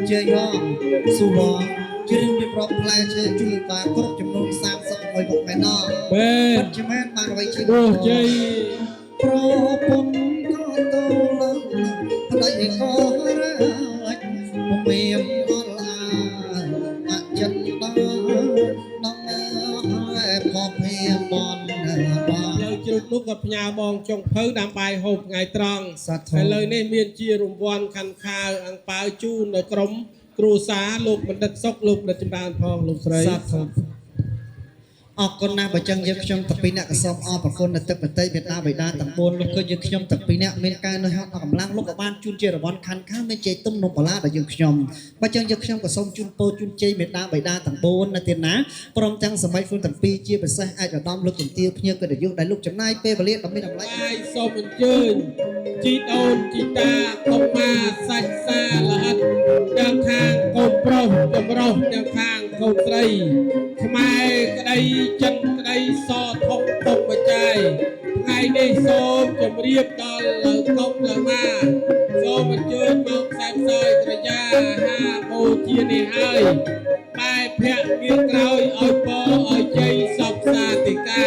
ជាយងសុវងជារឿងរៀបរាប់ផ្លែឈើជួយតាគ្រប់ចំនួន31មុខឯណោះមែនពិតជាមែនបានអ្វីជាព្រោះជ័យប្រពន្ធក៏ទៅឡើងប្តីក៏រាជពុំមានអល់អាអចិន្តាដំហើយក៏ភៀបនបានយើងជ្រុកនោះក៏ផ្ញើបងចុងភៅដាំបាយហូបថ្ងៃត្រង់សាធុឥឡូវនេះមានជារង្វាន់ខាន់ខាវអង្ប៉ាវជូនដល់ក្រុមគ្រួសារលោកបណ្ឌិតសុកលោកបណ្ឌិតចម្រើនផងលោកស្រីសាធុអរគុណណាស់បើចឹងយើងខ្ញុំទាំងពីរអ្នកក៏សូមអរគុណដល់ទឹកប្រតិមេតាបិតាទាំង4លោកគឺយើងខ្ញុំទាំងពីរអ្នកមានការនៅហត់កម្លាំងលោកក៏បានជូនជារង្វាន់ខាន់ខាវមានជ័យទុំនំបាឡាដល់យើងខ្ញុំបើចឹងយើងខ្ញុំក៏សូមជូនពរជូនជ័យមេតាបិតាទាំង4នៅទីណាព្រមទាំងសម័យខ្លួនទាំងពីរជាពិសេសអាចឧត្តមលោកជំទាវភ្ញៀវកិត្តិយសដែលលោកចំណាយពេលវេលាដ៏មានតម្លៃហើយសូមអញ្ជើញជីដូនជីតាកុមារសាច់សាល្អិតទាំងខាងកូនប្រុសចម្រុះទាំងខាងកូនស្រីខ្មែរក្តីចិនក្តីសធំពុកបច្ច័យថ្ងៃនេះសូមជម្រាបដល់លោកកុកលោកម៉ាសូមអញ្ជើញមកខ្សែផ្សាយត្រយាហាបូជានេះហើយបែបភ័ក្រមានក្រោយឲ្យពរឲ្យជ័យសពសាទិកា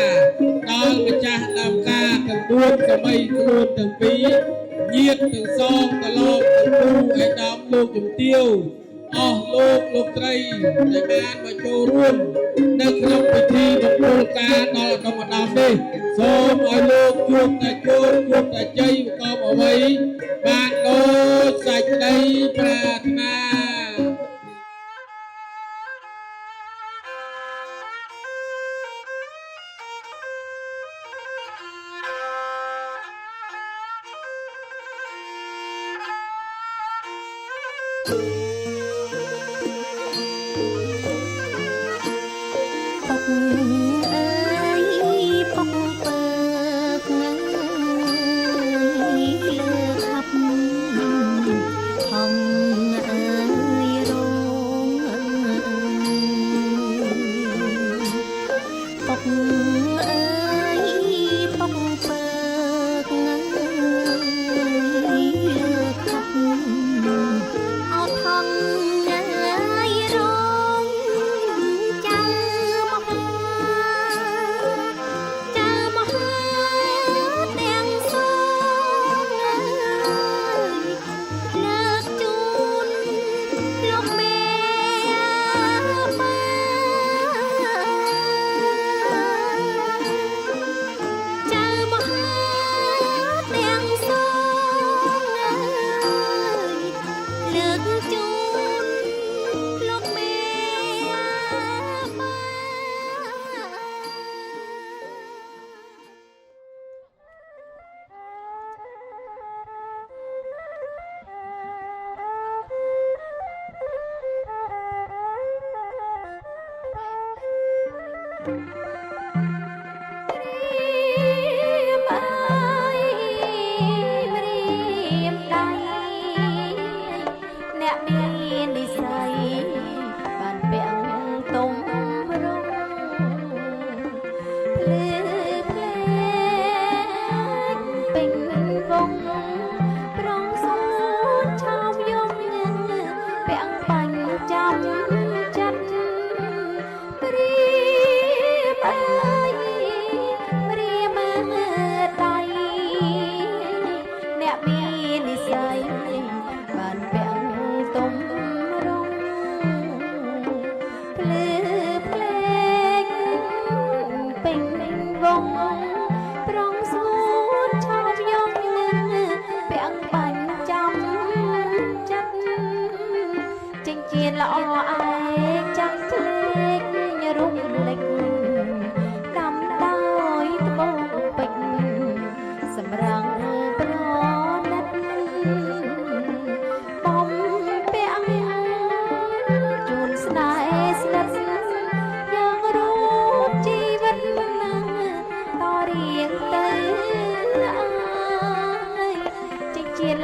ដល់ម្ចាស់ដើមការទាំង4សម័យខ្លួនទាំងពីរញាតទាំងសងកឡោកទាំងគូឯកឧត្តមលោកជំទាវអស់លោកត្រីដែលបានមកចូលរួមនៅក្នុងពិធីមង្គលការដល់ឧត្តមនេះសូមឲ្យលោកជួបតែជោគជួបតែជ័យប្រកបអ្វីបានដូចសេចក្តីប្រាថ្នា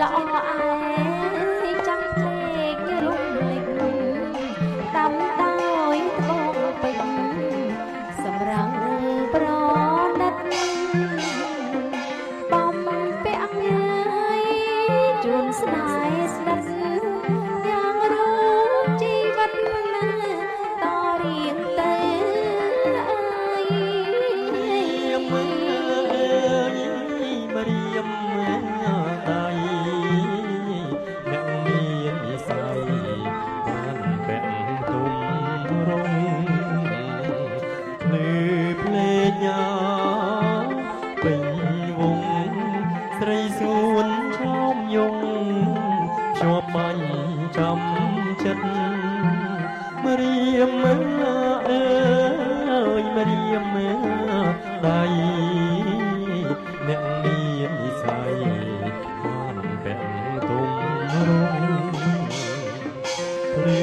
ល្អឯងចាំភ្លេងរំលេចតាមដោយ มาเรียมเอ้ยมาเรียมใดអ្នកមាននិស័យបានពាក់ទុំរងព្រឺ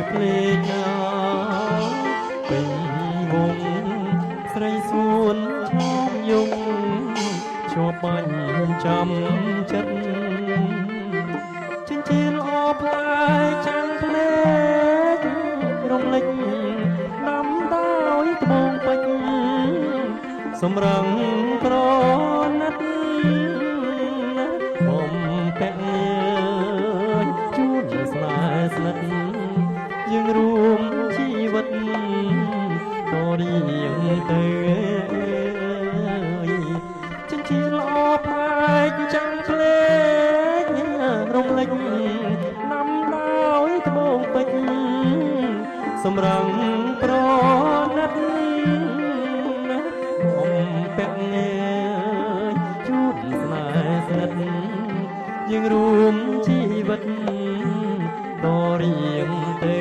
ភ្លេងណាពេញវងស្រីសួនឈោមយងជាប់បាញ់ចាំចិត្តចិញ្ចៀនអបផ្លែចាំភ្លេចរំលេចដាំដោយត្បូងពេជ្រសម្រឹងក្រណាត់បំពាក់ជួនស្នេហ៍ស្និទ្ធយើងរួមជីវិតតរៀងទៅចិញ្ចៀនល្អផ្លែកចាំភ្លេចរំលេចណាំដោយត្បូងពេជ្រសម្រឹងប្រណាត់ពាក់ជួនស្នេហ៍ស្និទ្ធយើងរួមជីវិតតរៀងទៅ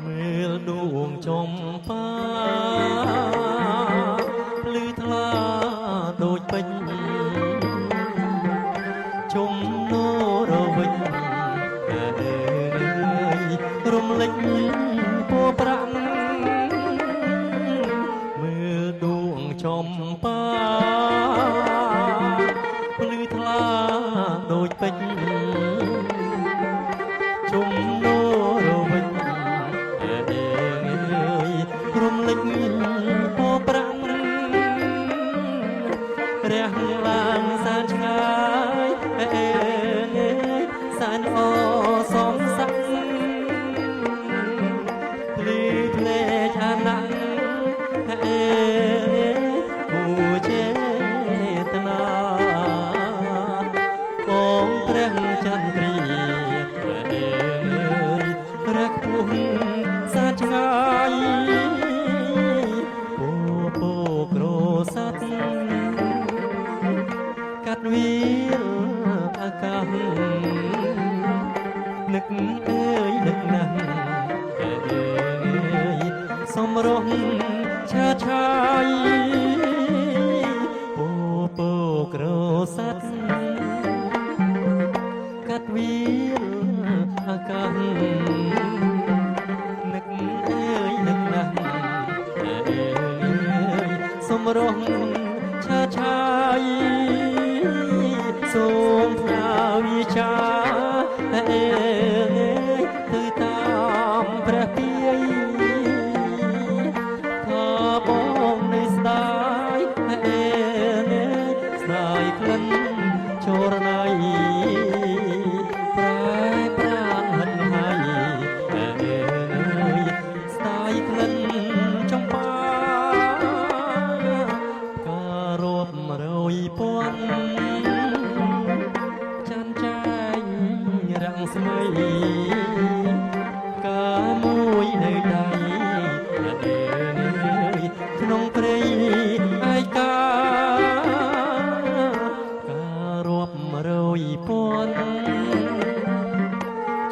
មើលដួងចំបាភ្លឺថ្លាដូចពេជ្រជុំនរវិញរំលេចពណ៌ប្រាក់មើលដួងចំបាភ្លឺថ្លាដូចពេជ្រជុំនរវិញរំលេចពណ៌ប្រាក់រះឡើងសានឆ្ងាយសានអសំសាក់ភ្លឺភ្លេចអាណ័កគូចេតនាកងព្រះចន្ទ្រីរកពុះសានឆ្ងាយពូក្រស័តកាត់វាអាកាសនឹកអើយនឹកណាស់សំរងឆាឆាយពូក្រស័តកាត់វាអាកាសនឹកអើយនឹកណាស់សំរងឆាឆាយសូមផ្ញើវិចាទៅតាមព្រះពាយថាបងនៅស្ដាយស្ដាយក្លិនចរណៃប្រែប្រានហិនហើយស្ដាយក្លិនចំបាការរាប់រយពាន់ចាន់ចែងរាំងស្មីកាមួយនៅដៃក្នុងព្រៃឯកាការរាប់រយពាន់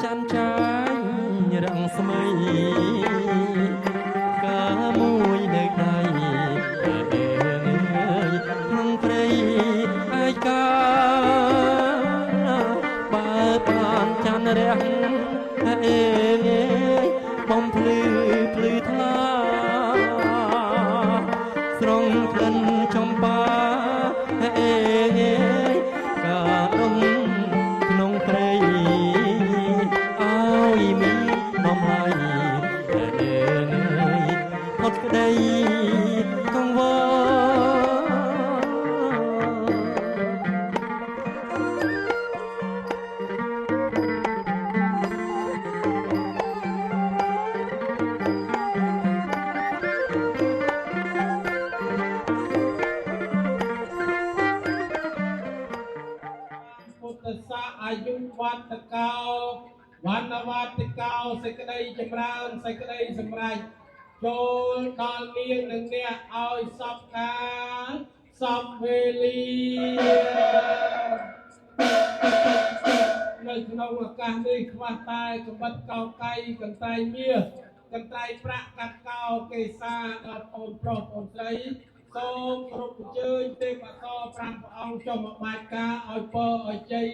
ចាន់ចែងរាំងស្មីកាមួយនៅដៃក្នុងព្រៃឯកាបើបានចាន់រះបំភ្លឺភ្លឺថ្លាស្រងក្លិនចំបាកាដុំក្នុងព្រៃឲ្យមានបំឡៃផុតក្តីកង្វល់អាយុវត្តកោវណ្ណវត្តកោសេចក្តីចម្រើនសេចក្តីសម្រេច ចូលដល់នាងនិងអ្នកឲ្យសពការសពវេលានៅក្នុងឱកាសនេះខ្វះតែកំបិតកោកៃកន្ត្រៃមាសកន្ត្រៃប្រាក់កាត់កោកេសាដល់អូនប្រុសអូនស្រីសូមគ្រប់អញ្ជើញទេពអសរ5ព្រះអង្គចុះមកបាច់ការឲ្យពរឲ្យជ័យ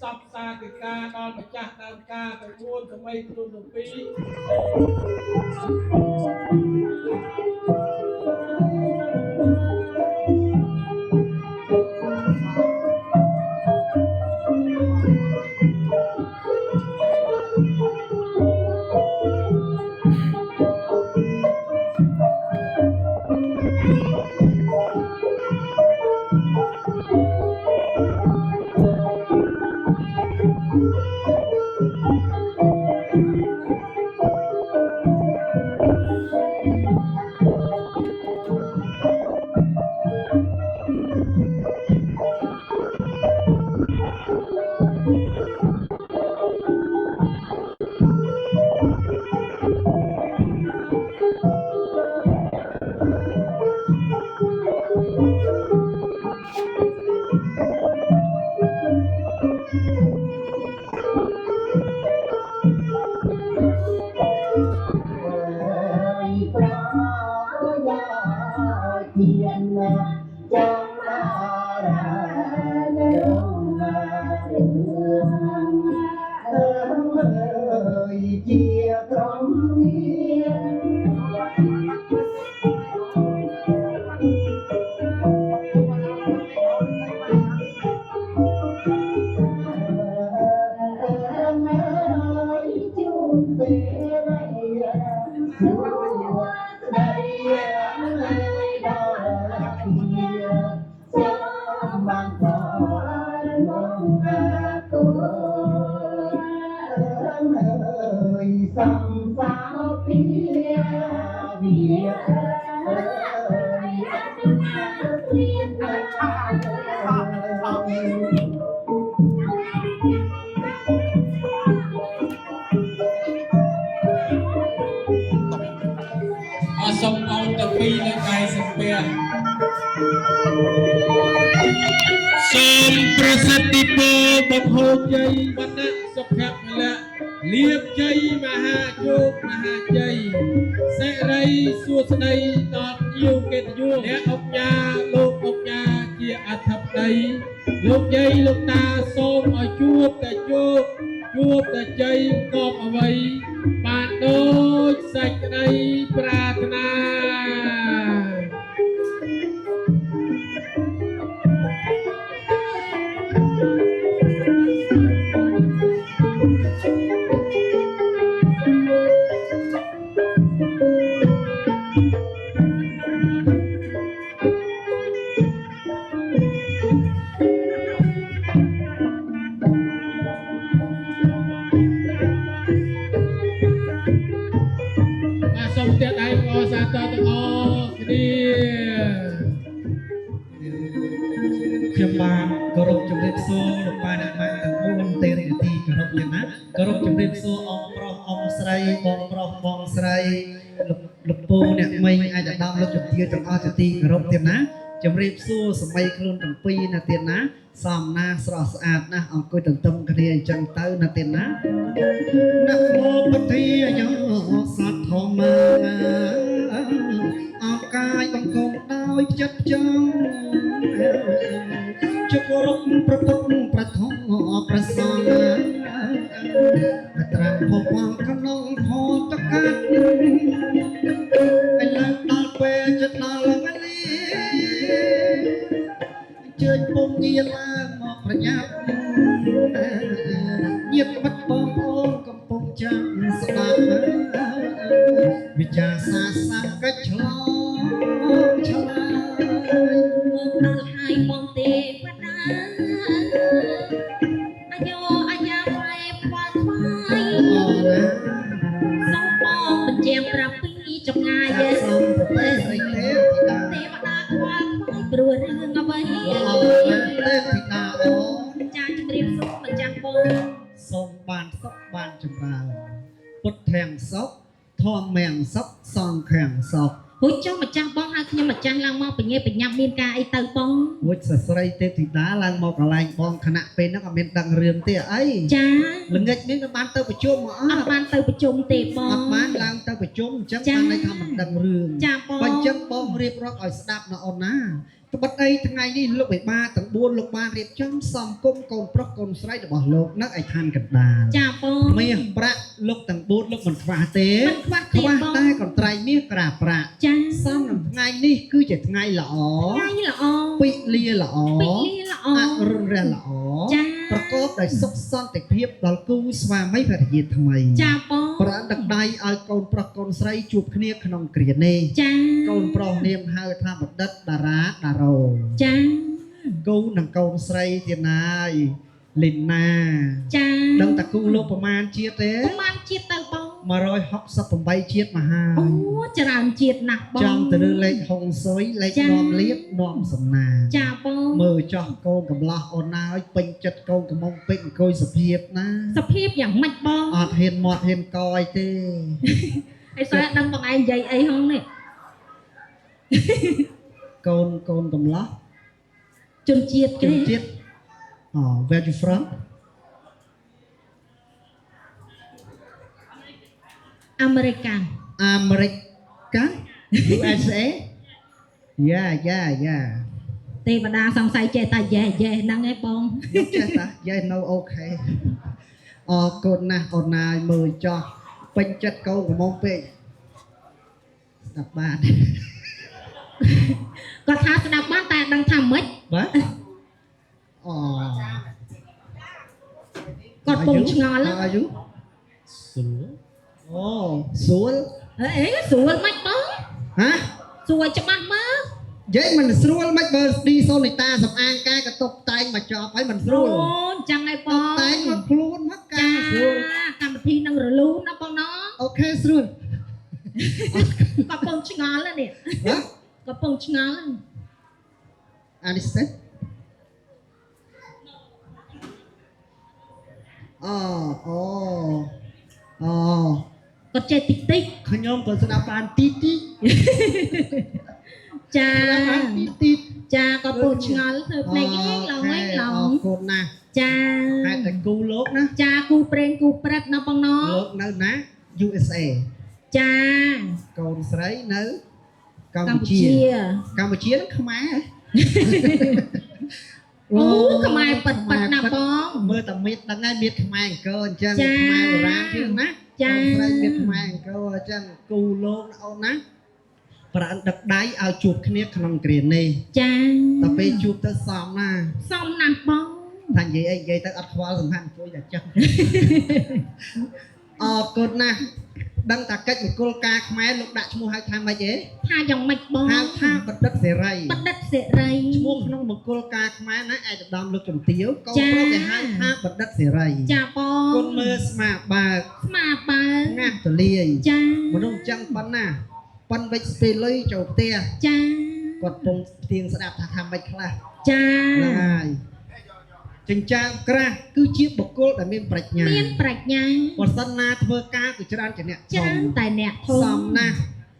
សពសាធិការដល់ម្ចាស់ដើមការទាំង4សម័យគ្រូទាំងពីសូមអូនទាំងពីរនៅកែសំពះសូមប្រសិទ្ធិពរបំហូរជ័យវណ្ណៈសុភៈពលៈលៀបជ័យមហាជោគមហាជ័យសិរីសួស្តីដល់ភ្ញៀវកិត្តិយសអ្នកអង្គការលោកអង្គការជាអធិបតីលោកយាយលោកតាសូមឲ្យជួបតែជោគជួបតែជ័យកប់អ្វីបានដូចសេចក្តីប្រាថ្នាសូមទៀតឯងអសាទរទាំងអស់គ្នាខ្ញុំបានគោរពជំរាបសួរលោកប៉ាអ្នកម៉ាក់ទាំង4ទេរីទីគោរពយ៉ាងណាគោរពជំរាបសួរអង្គប្រុសអង្គស្រីបងប្រុសបងស្រីលោកពូអ្នកមីងអាចដំលោកជំទាវទាំងអស់ជាទីគោរពទៀតណាជំរាបសួរសម័យខ្លួនទាំងពីរណាទៀតណាសំណាស្រស់ស្អាតណាស់អង្គុយទន្ទឹមគ្នាអញ្ចឹងទៅណាទៀតណាណាមោបតិយោសត្វធម្មអោកាយបង្គំដោយចិត្តចង់ជគោរពប្រពុតប្រធមប្រសងត្រាំភពងក្នុងផតកាត់ឲ្យឡើងដល់ពេលចិត្តដល់វេលាជើញពុំងារឡើងមកប្រញាប់ញាតិមិត្តបងប្អូនកំពុងចាំស្ដាប់វិចារសាសង្កច្ឆ្លងឆ្លើយមកដល់ហើយបងទេវតាអាយោអាយ៉ាផ្លែផ្វាល់ខ្វាយសូមបងបញ្ជាប្រាប់ពីចម្ងាយសូមប្រពេស្រីទេវតាទេវតាខ្វាល់ខ្វាយព្រោះរឿងអ្វីទេវតាអូនចាជំរាបសួរម្ចាស់បងសូមបានសុខបានចម្រើនពុទ្ធទាំងសុខ ធំមាំងសុកសងខាំងសុក ហូចចុះម្ចាស់បងហៅខ្ញុំម្ចាស់ឡើងមកបញ្ញាបញ្ញាប់មានការអីទៅបង វុចសស្រីទេពធីតាឡើងមកកន្លែងបងគណៈពេលហ្នឹងអត់មានដឹងរឿងទេអី ចា ល្ងាចនេះក៏បានទៅប្រជុំមកអ អ ត់ ត់បានទៅប្រជុំទេប អ ង ត់បានឡើងទៅប្រជុំអញ្ចឹងបានន័យថាមិនដឹងរឿង ចាបង បើអញ្ចឹងបងរៀបរាប់ឲ្យស្ដាប់នៅអូនណាត្បិតអីថ្ងៃនេះលោកបិបាទាំង4លោកបានរៀបចំសំគុំកូនប្រុសកូនស្រីរបស់លោកនៅឯឋានកណ្ដាល ចាបង មាសប្រាក់លោកទាំង4លោកមិនខ្វះទេ មិនខ្វះ ខ្ ទេ វះ បង តែកន្ត្រៃមាសក្រាប្រាក់ ចា សំនឹងថ្ងៃនេះគឺជាថ្ងៃល្អ ថ្ងៃល្អ ពិលាល្អ ពេកលាល្អ អរុណរះល្អ ចា ប្រកបដោយសុខសន្តិភាពដល់គូស្វាមីភរិយាថ្មី ចាបង ប្រាក់ដឹកដៃឲ្យកូនប្រុសកូនស្រីជួបគ្នាក្នុងគ្រានេះ ចា កូនប្រុសនាមហៅថាបណ្ឌិតតារាតារោ ចា គូនិងកូនស្រីទៀតណាយលីនណា ចា ដឹងតាគូលោកប្រមាណជាតិទេ ប្រហែលជាតិទៅបង 168ជាតិមហា អូច្រើនជាតិណាស់បង ចំទៅលើលេខហុងស៊ុយលេខ ចា នាំលៀបនាំសំណាង ចាបង មើលចោះកូនកំឡោះអូនណាយពេញចិត្តកូនកំមុំពេញអង្គុយសុភាពណា សភាពយ៉ាងម៉េចបង អត់ហ៊ានមាត់ហ៊ានកយទេ ហើយស្អាតដឹងបងឯងនិយាយអីហងនេះ កូនកំឡោះ ជនជាតិ ជំ គេ ជាតិwhere you from អាមេរិកកាំង អាមេរិកកា USA យ៉ា ទេវតាសង្ស័យចេះតែយ៉េហ្នឹងឯងបង យកចេះតាយាយនៅអូខេអរគុណណាស់អូនណាយមើលចោះពេញចិត្តកូនកំមុំពេកស្ដាប់បាន គាត់ថាស្ដាប់បានតែដឹងថាម៉េច បាទអូ គាត់ពងឆ្ងល់ អាយុ ស្រួល អូស្រួល អេស្រួលម៉េចបង ហ៎ ស្រួលច្បាស់មើល យាយមិនស្រួលមិនបើឌីសូនីតាសំអាងការកតុបតែងមកចប់ហើយមិនស្រួល អូអញ្ចឹងឯងប តុប ង តែងមកខ្លួនមកកា ចា រស្រួល កម្មវិធីនឹងរលូនណាបងណោះ អូខេស្រួល គាត់ពងឆ្ងល់ហ្នឹងនេះ ហ៎ គាត់ពងឆ្ងល់ហ្នឹង អានេះស្ទេអូ គាត់ចេះតិចតិច ខ្ញុំក៏ស្ដាប់បានទីទី ចា ស្ដាប់បានទីទី ចាគាត់ពងឆ្ងល់ធ្វើភ្នែកឯងឡងឯងឡ អ ង រគុណណាស់ ចា ហេតុតែគូលោកណា ចាគូប្រេងគូព្រឹកណាបងណោះ លោកនៅណា USA ចា កូនស្រីនៅកម្ កម្ ពពុូជា ជា កម្ពុជាហ្នឹងខ្មែរ អូខ្មែរប៉ិតប៉ិតណាបង មើលតែមៀតដឹងហើយមៀតខ្មែរអង្គរអញ្ចឹង ចា ខ្មែរបុរាណជាងណា ចា កូនស្រីមៀតខ្មែរអង្គរអញ្ចឹងគូលោកណាអូនណាប្រាក់ដឹកដៃឲ្យជួបគ្នាក្នុងគ្រានេះ ចា ដល់ពេលជួបទៅសមណា សំណាស់បង ថានិយាយអីនិយាយទៅអត់ខ្វល់សំខាន់ជួយតែចឹង អរគុណណាស់ដឹងតាកិច្ចមង្គលការខ្មែរលោកដាក់ឈ្មោះហៅថាម៉េចទេ ថាយ៉ាងម៉េចបង ហៅថាបណ្ឌិតសេរី បណ្ឌិតសេរី ឈ្មោះក្នុងមង្គលការខ្មែរណាឯកឧត្តមលោកជំទាវកូន ចា ប្រុសគេហៅថាបណ្ឌិតសេរី ចាបង គុណមើលស្មាបើក ស្មាបើ ងាស់ទលាយ ចា មនុស្សចឹងប៉ុណ្ណាប៉ុនវិចស្ពេលលុយចូលផ្ទះ ចា គាត់ពងផ្ទៀងស្ដាប់ថាថាម៉េចខ្លះ ចា ហ្នឹងហើយចិញ្ចាមក្រាស់គឺជាបុគ្គលដែលមានប្រាជ្ញា មានប្រាជ្ញា បើសិនណាធ្វើការគឺច្រើនជាអ្នក ច្រើនតែអ្នកធ សម ំ ណាស់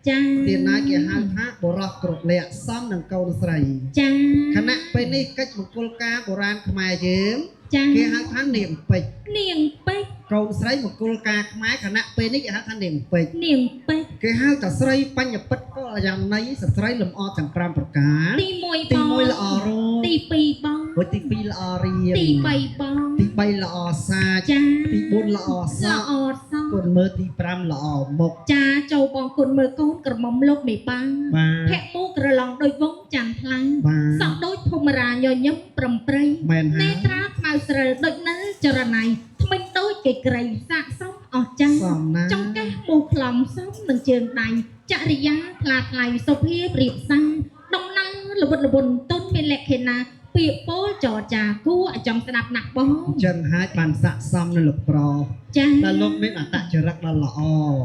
ចា ទីណាគេហៅថាបរោះគ្រប់លក្ខសមនឹងកូនស្រី ចា ខណៈពេលនេះកិច្ចមង្គលការបុរាណខ្មែរយើង ចា គេហៅថានាងពេជ្រ នាងពេជ្រ កូនស្រីមង្គលការខ្មែរខណៈពេលនេះគេហៅថានាងពេជ្រ នាងពេជ្រ គេហៅថាស្រីបញ្ញពិតកល្យាណីស្ត្រីលម្អទាំង5ប្រការ ទី1 ទី បង 1ល្អរោគ ទី2បង ហើយទី2ល្អរៀន ទី3បង ទី3ល្អសាច ចា ទី4ល្អស ល្អ ក់ សោះ គុណមើលទី5ល្អមុខ ចាចូលបងគុណមើលកូនក្រមុំលោកមេបា បា ភ័ក្រមូក្រឡងដូចវងច័ន្ទថ្លា បា សក់ដូចភូមិរាញញឹមប្រំប្រៃ មែនហើ នេ យ ត្រាខ្មៅស្រិលដូចនៅចរណៃថ្មិញដូចគេក្រៃសាកសមអស់ចាស់ សមណាស់ ចង្កេះមូខ្លំសមនឹងជើងដៃចរិយាថ្លាថ្លៃសុភាពរៀបសារដំណើរល្វត់ល្វន់ទុនមានលក្ខណៈពាក្យពោលចរចាគួរឲ្យចង់ស្ដាប់ណាស់បង អញ្ចឹងហើយបានស័កសមនៅលោកប្រុស ចា ដែលលោកមានអត្តចរិតដ៏ល្អ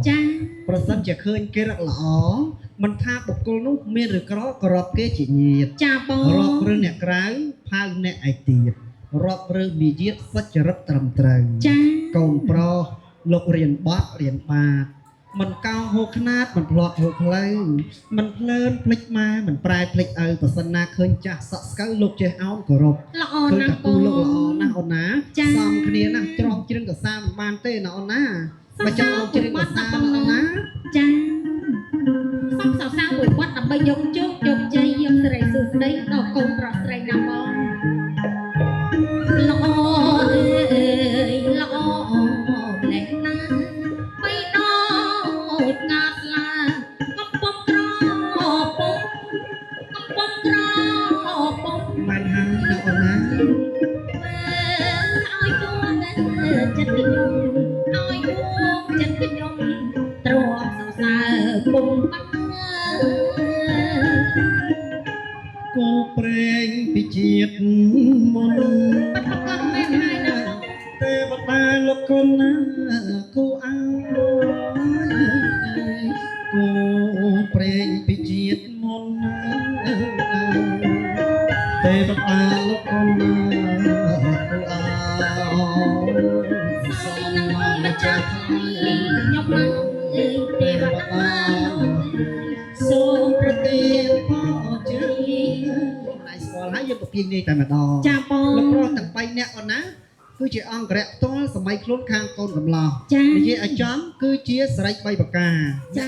ចា ប្រសិនជាឃើញគេរកល្អមិនថាបុគ្គលនោះមានឬក្រក៏រាប់គេជាញាតិ ចាបង រាប់ឬអ្នកក្រៅផៅអ្នកឯទៀតរាប់ឬមាយាទសុចរិតត្រឹមត្រូវ ចា កូនប្រុសលោករៀនបត់រៀនបាត mình cao hô khát mình lọt hô lấy mình lên phịch mà mình prai phịch và sân na khơi chả sợ cái lục chơi áo của rộp ល្អ khơi ណា cả ស់ tu បង lục là na ôn ná ចា៎ xong kia na trong trên cả sa man tê na ôn ná mà trong ôn trên cả sa ôn ná ចាសូមសរសើរមួយបទដើម្បីយកជោគយកជ័យយកសិរីសួស្តីដល់កូនប្រុសស្រីណាបងល្អអើយល្អម្លេះណាបីដូចងាត់ឡាកំពុងក្រពុំកំពុងក្រពុំ man ha na ôn ná ឲ្យទួចិត្តខ្ញុំឲ្យទួចិត្តខ្ញុំទ្រាំសរសើរពុំបាត់ cô preng bị chiết môn បាត់ប្រកាសមែនហើយណាបង tê bắt ba lúc con na cô áo cô preng bị chiết môn tê bắt ba lúc con na cô áo នឹងមើលម្ចាស់ខ្ញុំមកទេវតាសូមប្រទានពរជ័យ lại score hái dân tộc này tại mà đò ចាបង lúc đó tặng bay nè con ná cứ chỉ ăn cái to sầm bay khốn khang con cầm lò ចា như vậy ở chấm cứ chia sợi bay bạc cà ចា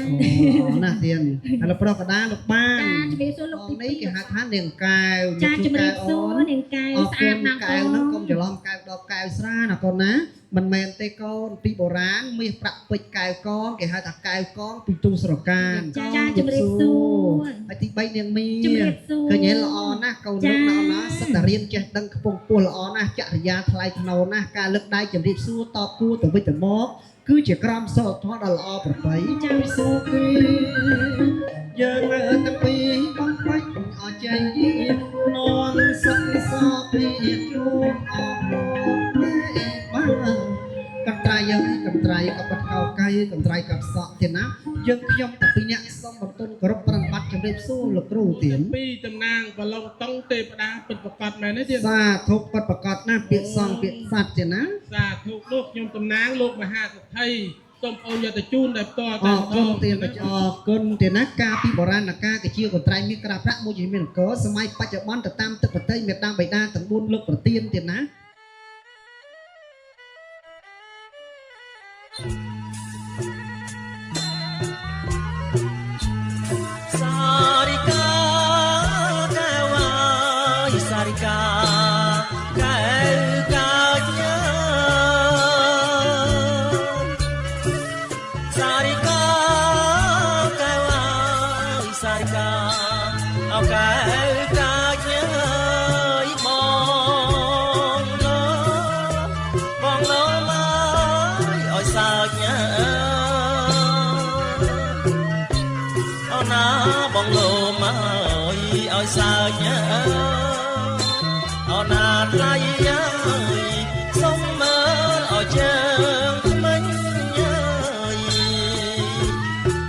nè tiền hay là pro cả đá lục ចា ban ជំរាបសួរលោក con ទី đấy cái hạt hán đèn cào ចាជំរាបសួរនាងកែវ ở ស្អាត con ណាស់ប cào ង nó không chỉ lom cào đọt cào xa nè con ná mình men tê con pi bồ rán mi bạc bịch cào con cái hai thằng cào con pi tu sờ can ចាជំរាបសួរ ai tí bay đèn mi ជំរាបសួរ ឃើញល្អណាស់កូនលោកណាស់សិតតែរៀនចេះដឹងខ្ពង់ខ្ពស់ល្អណាស់ចរិយាថ្លៃថ្នូរណាស់ការលើកដៃជំរាបសួរតបគួរទៅវិចទៅមកគឺជាក្រមសីលធម៌ដ៏ល្អប្រពៃចាំសួរគេយើងមើលទាំងពីរបងបាច់អរជ័យននសុខសពីជួបអរបានកន្ត្រៃយើងកន្ត្រៃក៏បាត់កោកៃកន្ត្រៃក៏សក់ទៀតណាយើងខ្ញុំតែពីរអ្នកសូមបន្ទន់គោរពប្រណិប័តជំរាបសួរលោកគ្រូទៀត ពីតំណាងបឡុងតុងទេវតាពិតប្រកបមែនទេទៀត សាធុបប្រកាសណាពាក្យសង្ឃពាក្យសัตว์ទេណា សាធុលោកខ្ញុំតំណាងលោកមហាសទ្ធិសូមអូនយកទៅជូនដែលផ្ទាល់ អ តែ រគុណទេអរគុណទេណាការពីបុរាណកាលកជាកន្ត្រៃមានក្រាប្រាក់មួយជាមានអង្គសម័យបច្ចុប្បន្នទៅតាមទឹកប្រទេសមេដាបៃតាទាំង4លោកប្រទានទេណា Sarika kawai sarika kaganya Sarika kawai sarika kaganya bong lo mai oi sarnya bong lô mới ôi sao nhớ na lai ơi sông mơ ở chân mình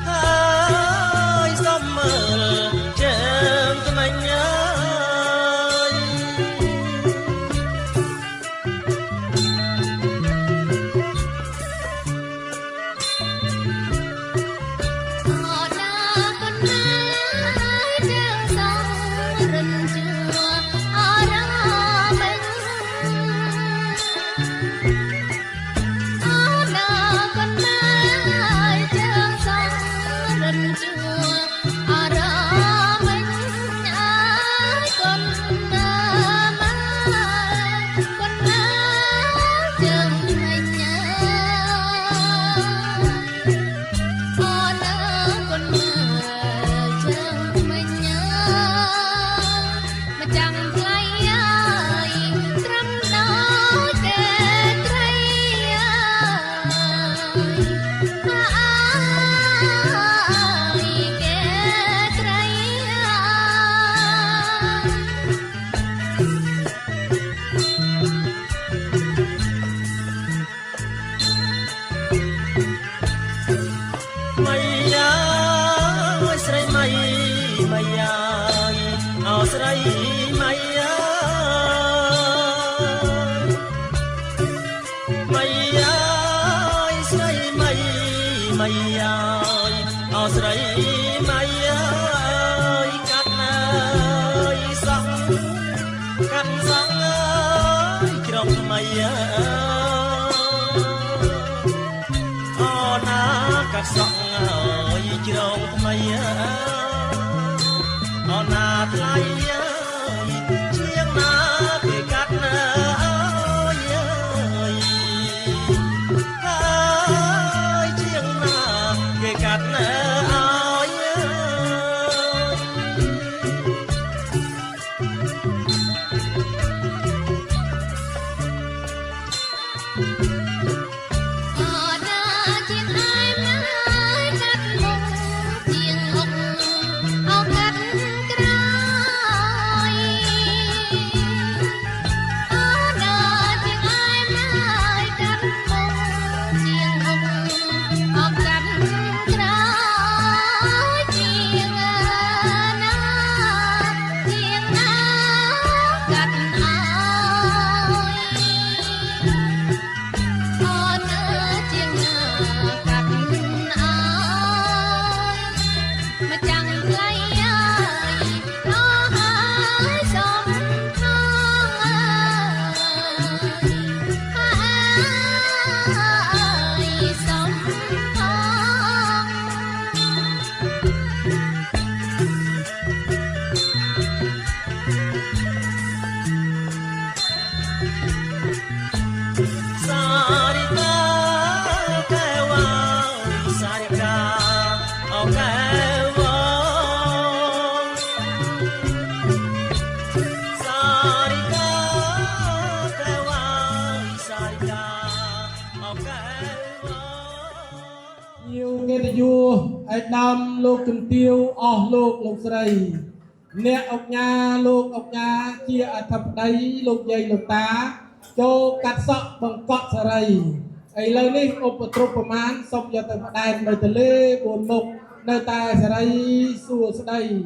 ơi sông mơ chân mình ơi mây mây ơi cắt ơi sóng cắt sóng ơi trong mây o na cắt sóng ơi trong mây o na thay chiếc na thì cắt ơi chiếc na thì cắt nhiều nghe ta vua ai đam lục kim tiêu lục sầy nè ốc nhà chia thập đấy lục dây lục tá cho cắt sọ bằng cọt sầy ai lời ní ốp trụcประมาณ xong giờ từ đài nơi từ lê buồn mục nơi tai sầy xua sầy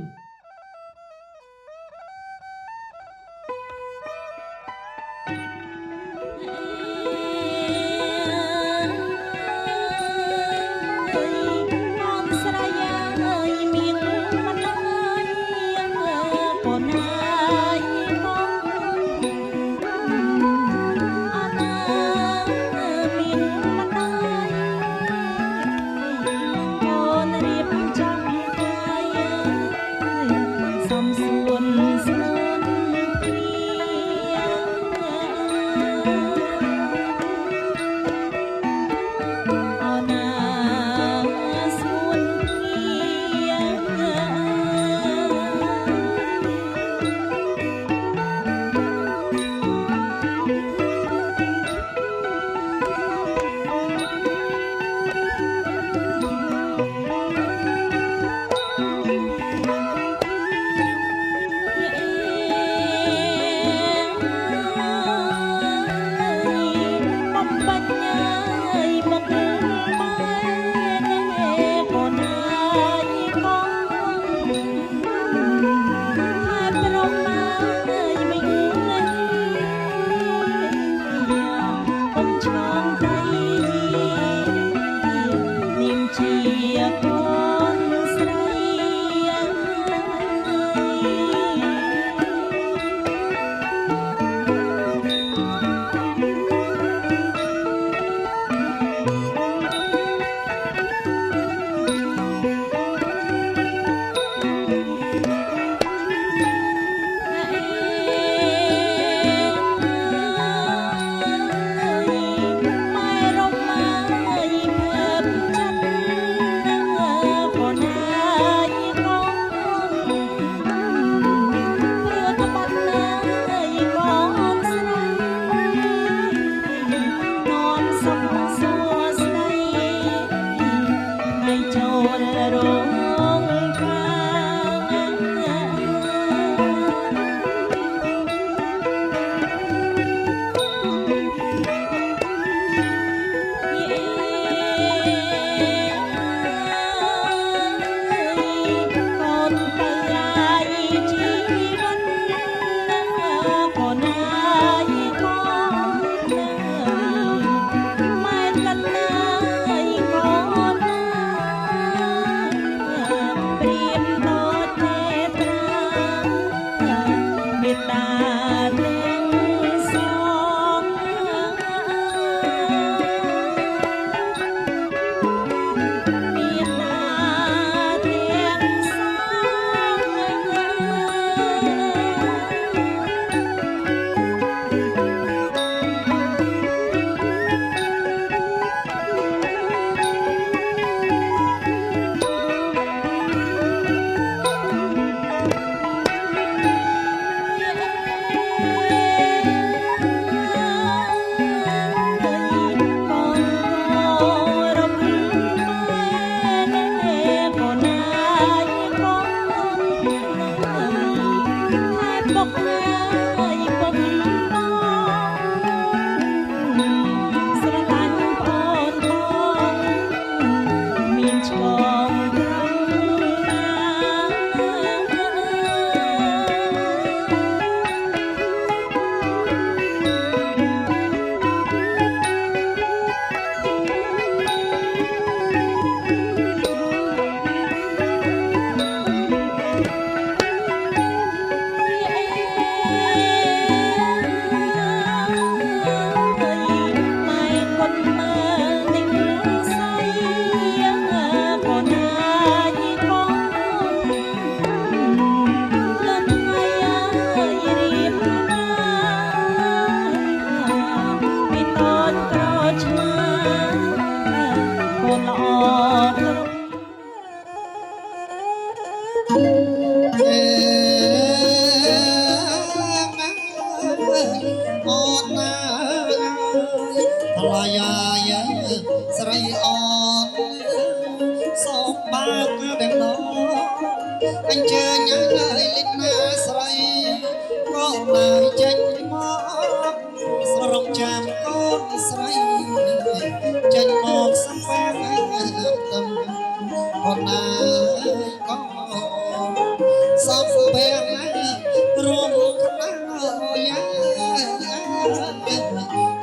អត់ណាថ្លៃយាស្រីអត់សូមបើកទាំងឡអញ្ជើញឲ្យលេចណាស្រីក៏នៅចេញមកស្រងចាំកូនស្រីចេញមកសំបាតំក៏ណាក៏សំបែងរួមគ្នាយ៉ា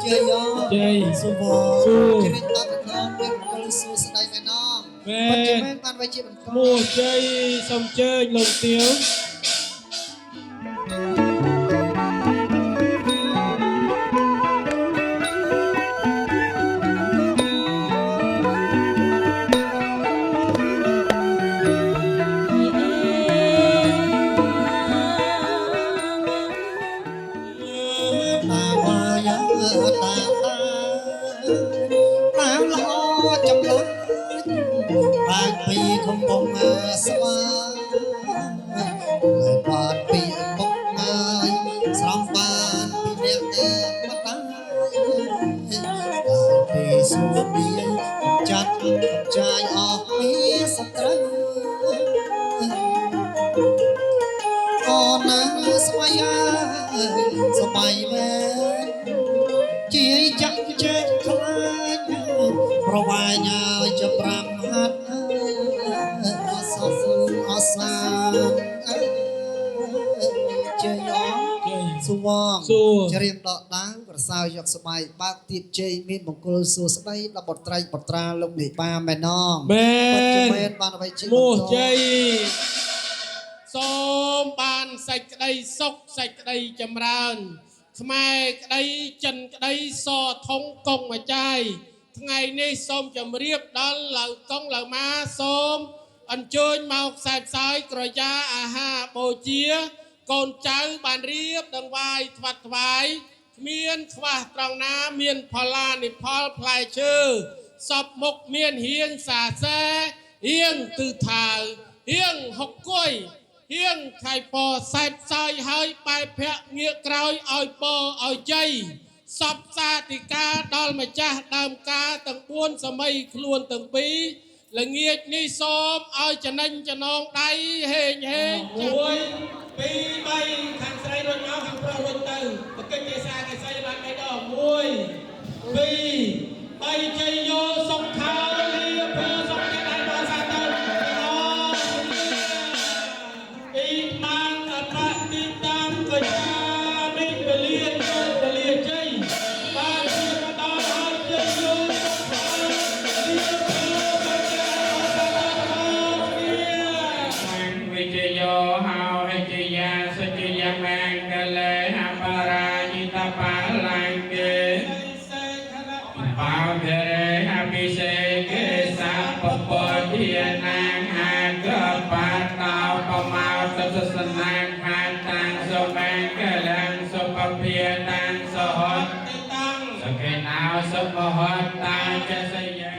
ជ័យជ័យសុវ័យជ្រិតតាត់ដល់ពេលកលសួស្ដីឯណងពិតជាមែនបានវិជាបន្តមួយជ័យសូមជើញលោកទាវតាមល្អចម្លើយបានពីកំពុងស្វាបានពីពុកហើយស្រំបានពីអ្នកមកតាពីសុខពីចាត់ចាយអស់ពីសត្រូវអូនណាស្វ័យសបាយមែនជាចាក់ជែកខ្លាចប្រវាញឲ្យจะ5ហាត់អសអសាជ័យអសុវងច្រៀងដកដាវប្រសើរយកស្បែកបើកទៀតជ័យមានមង្គលសួស្ដីដល់បត្រៃបត្រាលោកមេបាមែនងមែនមែនបានអ្វីជាមួយជ័យសូមបានសេចក្តីសុខសេចក្តីចម្រើនខ្មែរក្តីចិនក្តីសធំកងម្ចាយថ្ងៃនេះសូមជម្រាបដល់ឡៅកងឡៅម៉ាសូមអញ្ជើញមកខ្សែផ្សាយក្រយាអាហារបូជាកូនចៅបានរៀបដង្វាយថ្វាត់ថ្វាយគ្មានខ្វះត្រង់ណាមានផល្លានិផលផ្លែឈើសពមុខមានហៀងសាសែហៀងទិថៅហៀងហុកគួយហៀងខៃពសែបផ្សាយហើយបែបភ័ក្រងាកក្រោយឲ្យពឲ្យជ័យសពសាធិកាដល់ម្ចាស់ដើមការទាំង4សម័យខ្លួនទាំង2ល្ងាចនេះសូមឲ្យចំណេញចំណងដៃហេងហេង1 2 3ខាងស្រីរត់មកខាងប្រុសរត់ទៅប្រកិច្ចទេសាគេស្រីបាន3ដង1 2 3ជ័យយោសុខខាលីភើសុខតែដៃបសាទៅអ៊ីម៉ានអបតិតាមកញ្ញាមិវលាវលាជ័យបានជាដល់ឲ្យជ័យយោសុខខាលីភើសុខតែដៃបសាទៅវិជយោហៅហេជយាសុជយមាំកលេអបរាញិតបាឡាំកេបោធិរេអភិសេកេសាពពធានាងអាកបាតោបមោទសនាងខាតាំងសុមាំកលាំងសុពភាតាំងសហតតាំងសកេណោសុមហតតាចសយៈ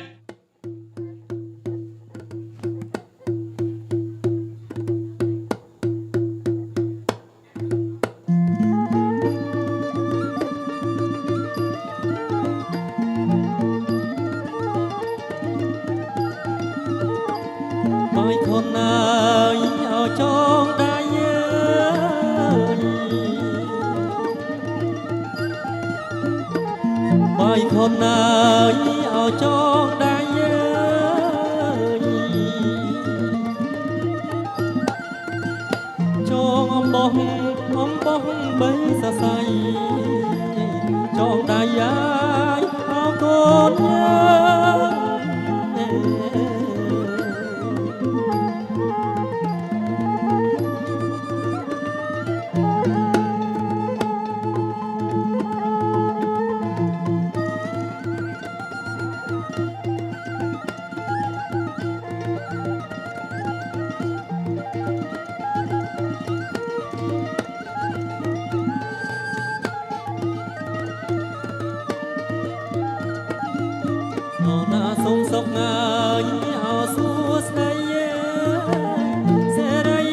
បាយខនណាយអោចងដៃបាយខនណាយអោចងដៃចងអំបោះបីសរសៃចងដៃយាយអោកូនយាសូមសុខងាយអោសួស្ដីសេរី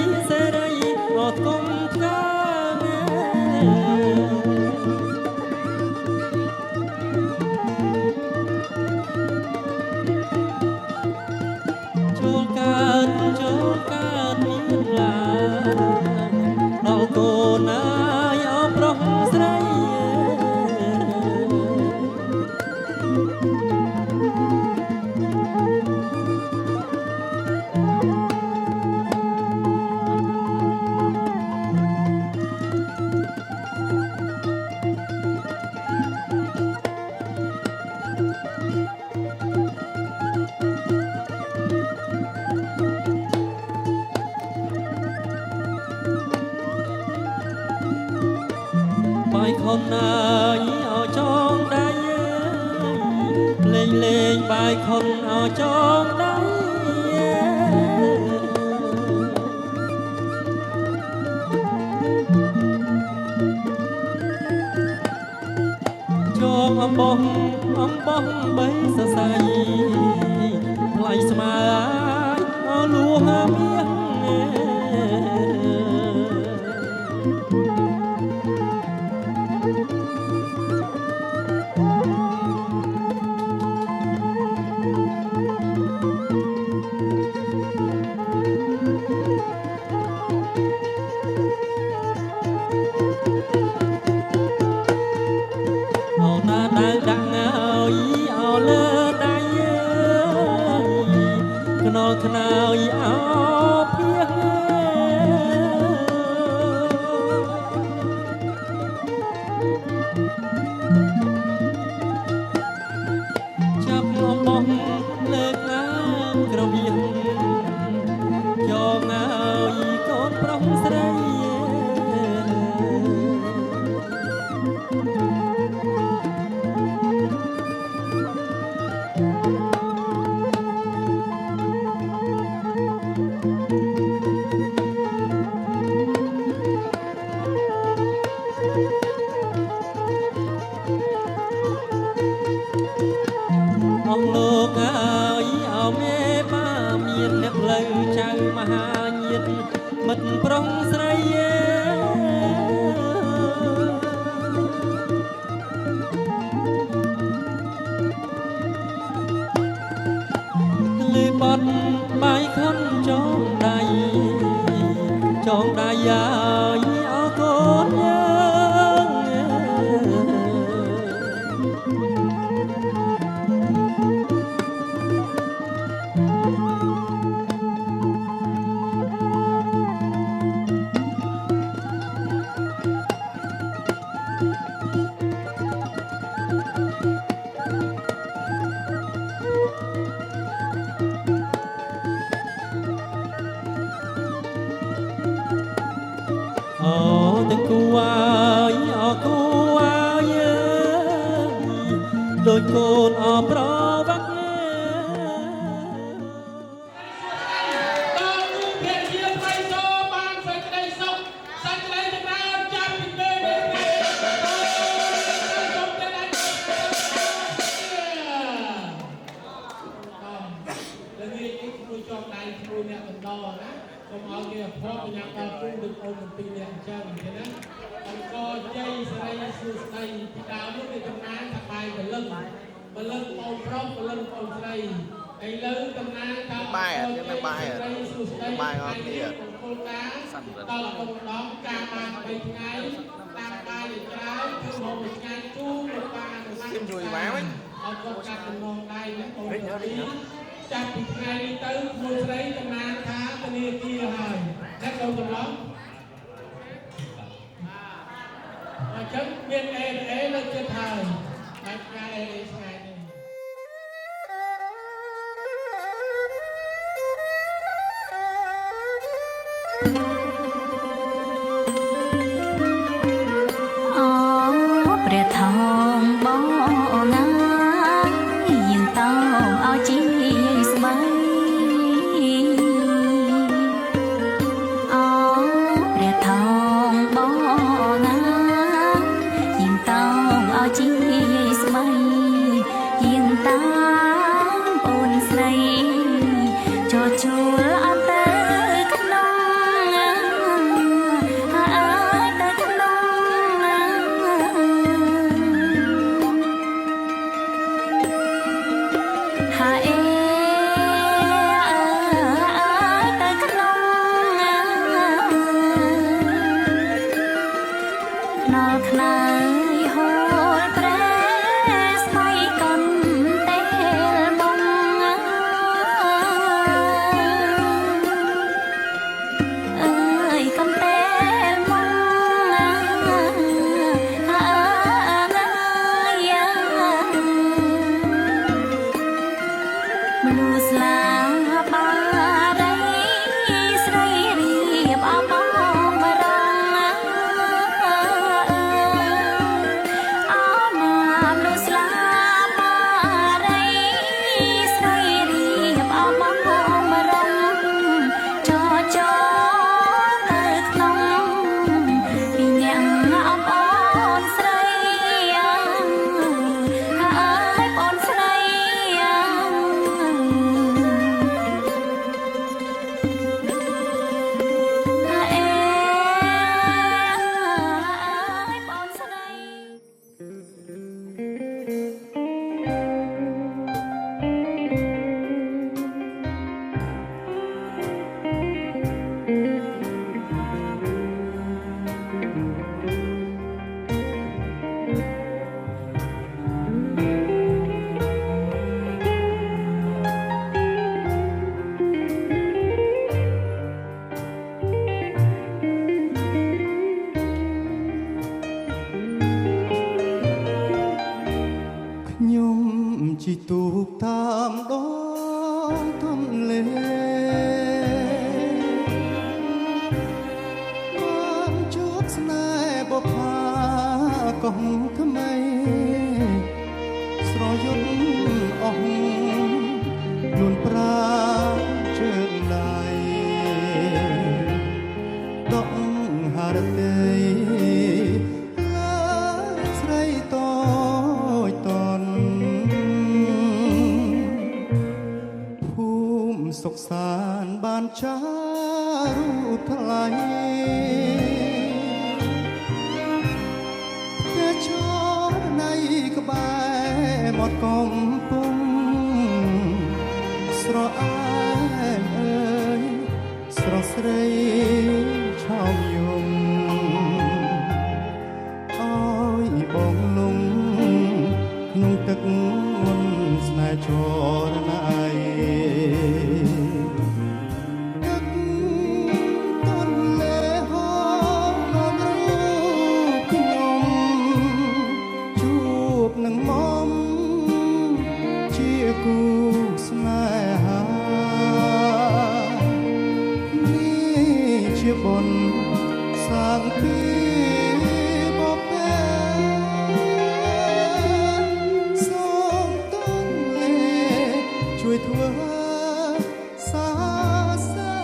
កើតមានឡាដល់កូនណាយអោប្រុសស្រីបាយខុនណាយអោចងដៃលេងលេងបាយខុនអោចងដៃចងអំបោះបីសរសៃថ្លៃស្មើអោលួមាសដាក់ហើយអោលើដៃខ្នល់ខ្នើយអោភៀសចាប់អំបោះលើកឡើងក្រវៀងយកហើយកូនប្រុសស្រីអស់លោកអើយអោមេបាមានអ្នកលើចៅមហាញាតមិត្តប្រុសស្រីលើបត់បាយខុនចងដៃហើយអរគុណយើងអូទាំងគូអាយអគូអាយដូចកូនអប្រវត្តិដល់រូបភាពជាបៃតងបានសេចក្តីសុខសេចក្តីចម្រើនចាប់ពីពេលនេះសូមតែដល់នេះគួរចង់ដៃគួរអ្នកបន្តណាសូមឲ្យគេអភ័ព្វយ៉ាងដល់គូដូចអូនទាំងពីរនាក់អញ្ចឹងឃើញណាអង្គជ័យសេរីសួស្តីពីដើមនេះគេចំណានថាបាយបលឹងបងប្រុសបលឹងបងស្រីឥឡូវតំណាងថាបាយអត់មានបាយអត់បាយអត់មានគោលការណ៍ដល់កំដងការបាន3ថ្ងៃតាមបាយច្រើនគឺមកមួយថ្ងៃជួបលោកបានអនុម័តជួយមកវិញអត់គាត់កាត់ដំណងដៃណាបងចាប់ពីថ្ងៃនេះទៅមួយស្រីតំណាងថាធនាគារហើយតែកូនកំឡុងអញ្ចឹងមានអេលើកចិត្តហើយហើយថ្ងៃស្ងាយនេះអូព្រះថោងបងណាយើងតោឲ្យជីស្បៃអូព្រះថោងបងណាយើងតោឲ្យជីស្បៃយើងតាមអូនស្រីចូលជួលអត់ទៅក្នុង រូបថ្លៃផ្ទះឈរនៃក្បែរមាត់កំពុងស្រអែមអើយស្រស់ស្រីឆោមយំអើយបងលងក្នុងទឹកមន្តស្នេហ៍ចរណៃទឹកទន្លេហូរនាំរូបខ្ញុំជួបនឹងមុំជាគូស្នេហានេះជាបុណ្យសាងពីបបេសូមទន្លេជួយធ្វើសាសែ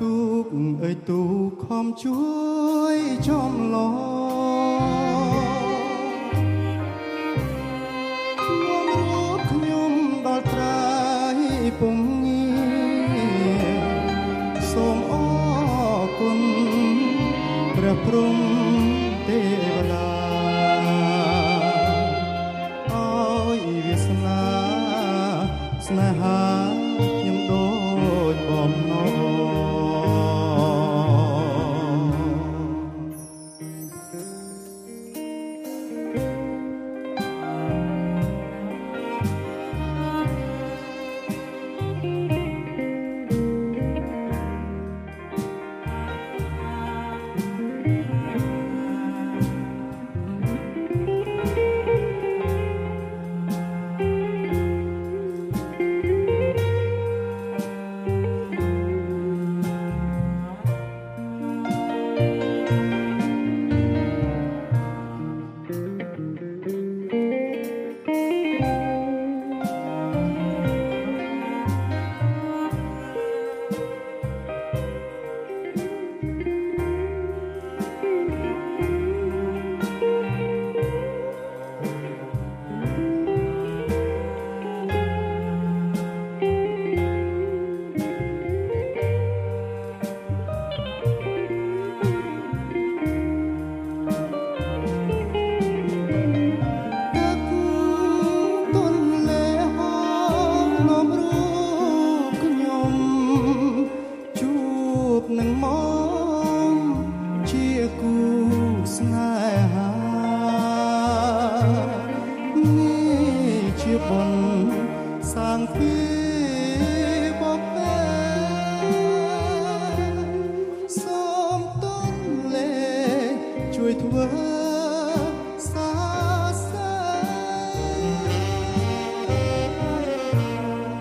ទូកអើយទូកខំជួយចំឡងដល់ត្រាយពុំងារសូមអរគុណព្រះព្រំទេវតាអើយវាសនាស្នេហាខ្ញុំដូចបំណងនឹងមកជាគូស្នេហានេះជាបុណ្យសាងពីបបេសូមទន្លេជួយធ្វើសាសែ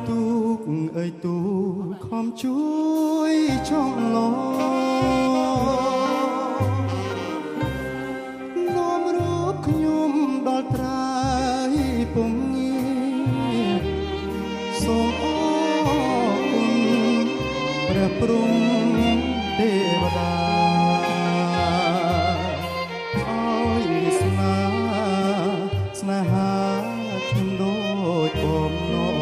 ទូកអើយទូកខំជួយចំឡងនាំរូបខ្ញុំដល់ត្រាយពុំងារសូមអរគុណព្រះព្រំទេវតាអើយស្នេហាខ្ញុំដូចបំណង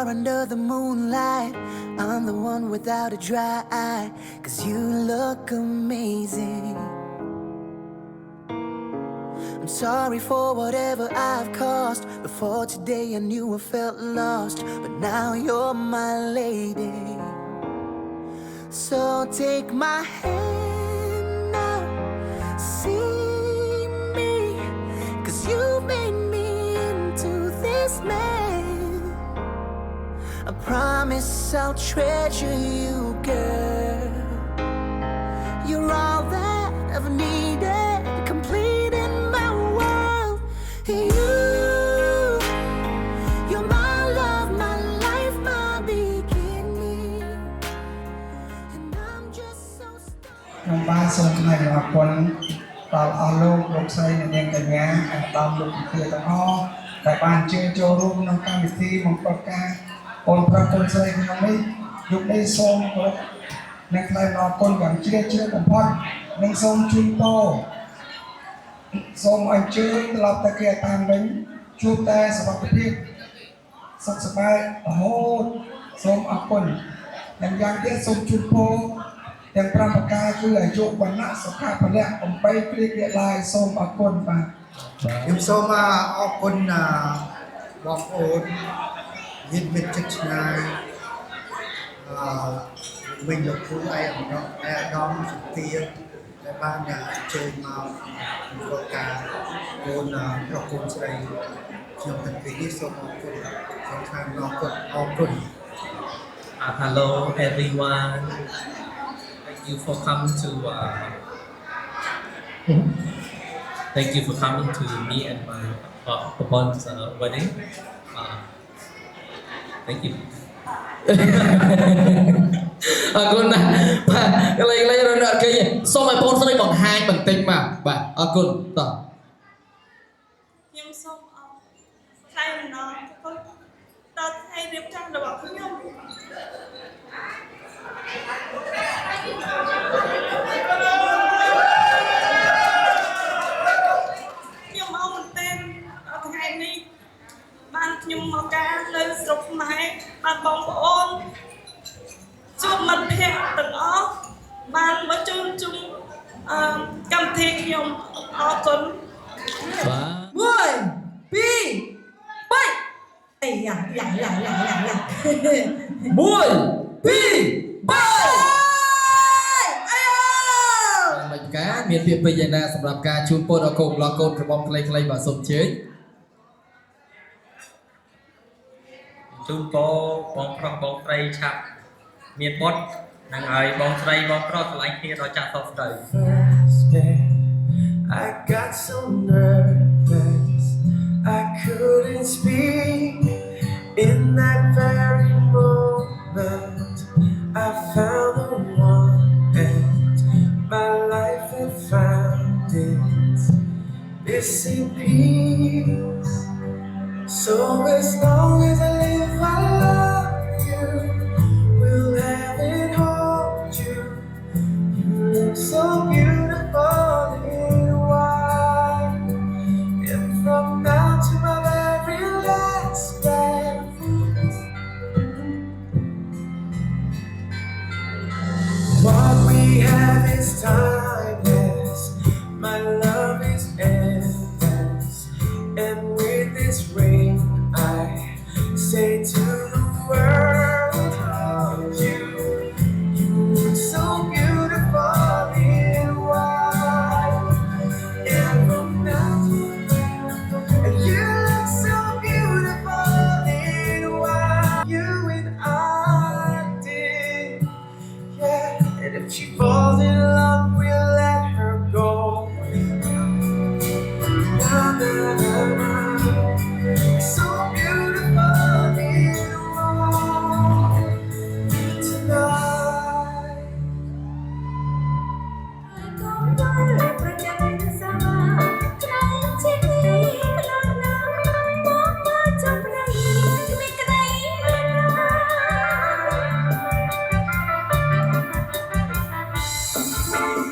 are under the moonlight. I'm the one without a dry eye, 'cause you look amazing. I'm sorry for whatever I've caused. Before today I knew I felt lost, but now you're my lady. So take my hand now, see me, 'cause you made me into this man. I promise I'll treasure you, girl. You're all that I've needed, complete in my world. You're my love, my life, my beginning. And I'm just so stuck. ខ្ញុំបានសូមថ្លែងអំណរគុណដល់អស់លោកលោកស្រីអ្នកនាងកញ្ញានិងដល់លោកវិទ្យាទាំងអស់ដែលបានជឿចូលរួមក្នុងកម្មវិធីមង្គលការអូនប្រុសកូនស្រីក្នុងនេះយុគនេះសូមគោរពនិងថ្លែងអំណរគុណយ៉ាងជ្រាលជ្រៅបំផុតនិងសូមជូនពរសូមអញ្ជើញត្រឡប់ទៅគេតាមវិញជួបតែសុខភាពសុខសប្បាយរហូតសូមអរគុណនិងយ៉ាងទៀតសូមជូនពរទាំង5ប្រការគឺអាយុវណ្ណៈសុខៈពលៈអំបីព្រៀងលាឡាយសូមអរគុណបាទខ្ញុំសូមអរគុណបងប្អូនញាតិមិត្តជិតឆ្ងាយវិញលោកគ្រូឯកឧត្តមសុធាដែលបានអញ្ជើញមកធ្វើការកូនប្រុសកូនស្រីខ្ញុំទាំងពីរនេះសូមអរគុណសូមថ្លែងអរគុណ Hello everyone. Thank you for coming to thank you for coming to me and my upon's wedding. Thank you. អរគុណណាស់បាទកន្លែងរត់អត់ឃើញសូមឲ្យបងស្រីបង្ហាញបន្តិចមកបាទអរគុណតោះ ខ្ញុំសូមថ្លែងអំណរគុណដល់ថ្ងៃរៀបចំរបស់ខ្ញុំខ្ញុំអរមែនទែនដល់ថ្ងៃនេះបានខ្ញុំមកការនៅស្រុកខ្មែរបានបងប្អូនជួបមិត្តភក្តិទាំងអស់បានមកជួបជុំកម្មវិធីខ្ញុំអរគុណ បាទ 1 2 3អីយ៉ា1 2 3 មិនការមានពាក្យពេចន៍យ៉ាងណាសម្រាប់ការជូនពរដល់កូនរបស់កូនរបស់ខ្លីៗបាទសូមជើញ ជូនពរបងប្រុសបងស្រីឆាប់មានបុត្រនឹងឲ្យបងស្រីបងប្រុសឆ្លៃគ្នាដល់ចាស់សោកស្ដី First day, I got so nervous I couldn't speak. In that very moment, I found the one, and my life had found its missing piece. So as long as I live, I love you. Will have it hold you. You look so beautiful in white, and from now to my very last breath, what we have is timeless. My love is endless, and with this ring, I say to the world, oh, you look so beautiful in white, and from now to then, you look so beautiful in white. You and I did, yeah. And if she falls in love, we'll let her go. Na, na, na, na. So beautiful in white tonight. ប្រចាំសាមាក្នុងជីវិតក្នុងណាមកមកចាំប្តីគ្មានក្តី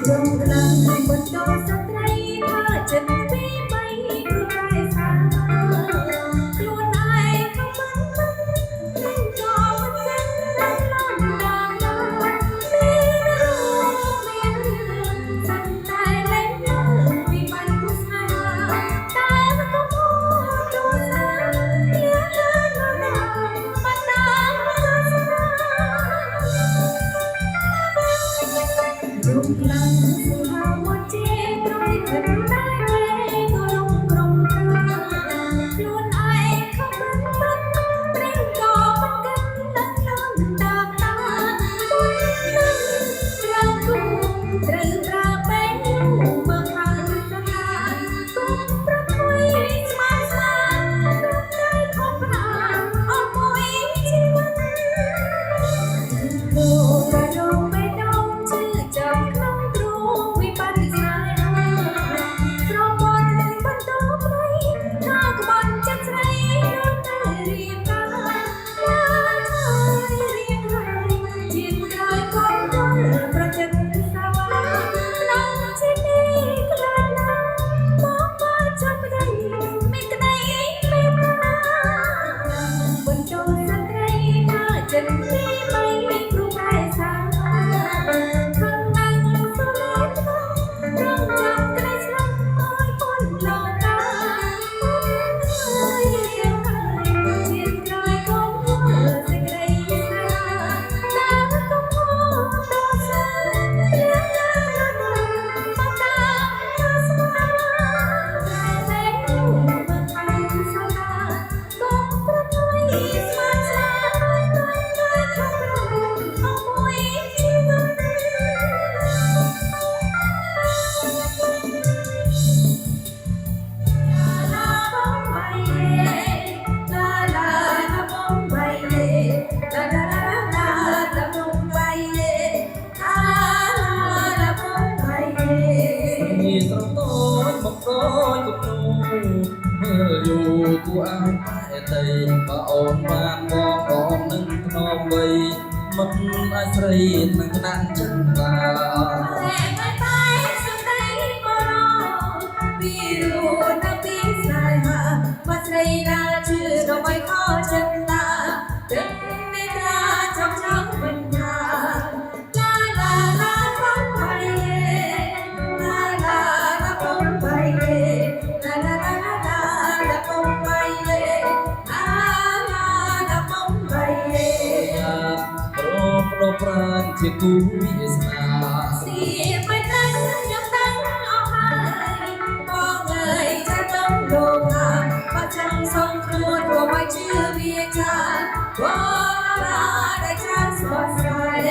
រំខានបន្តស្ត្រីថាចិត្តពីបីគឺតែសាខ្លួនឯងkhôngមិន ជាគូវាសនាសៀមិនដឹងខ្ញុំដឹងអស់ហើយបងអើយចាต้องលោកថាបើចឹងសុំខ្លួនព្រោះមិនជឿវាចាបងឡាដែលចាស្បស្រាយ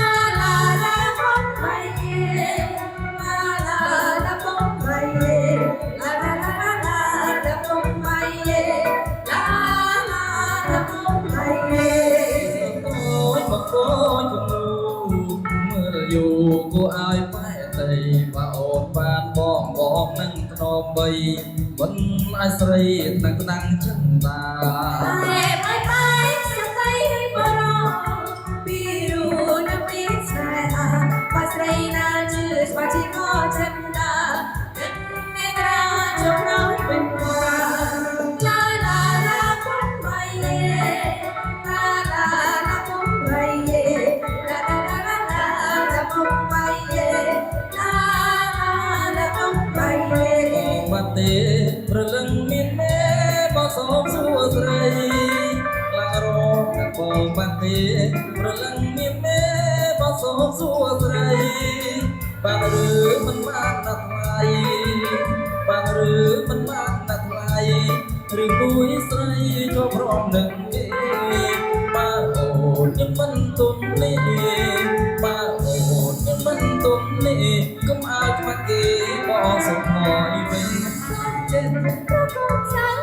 ឡាឡាឡាបងបីឡាឡាឡាបងបីឡាឡាឡាឡាឡាបងបីឡាឡាឡាបងបីអូយបងអូយយូគួរឲ្យបែកតែបើអូនបានបងនឹងធ្នមបីមិនអាស្រ័យនឹងតាំងចិនតាបែបស្ដីបរោពីរូនពីស្នេហាបើស្រីណាជឿស្វាជីក៏ចិនតាមេត្រាចុះរងវិញឡាឡាឡាបងបីឡាឡាឡាបងបីឡាឡាបាត់ទេប្រលឹងមានមេបើសូមសួរស្រីឡារកបងបាត់ទេប្រលឹងមានមេបើសូមសួរស្រីបានឬមិនបានដាក់ថ្លៃបានឬមិនបានដាក់ថ្លៃឬគួយស្រីចូលព្រមនឹងគេបើអូនខ្ញុំមិនទុំនេះបើអូនខ្ញុំមិនទុំនេះកុំឲ្យខ្វាក់គេបងសុខហើយវិញចិនក៏កុំសាំ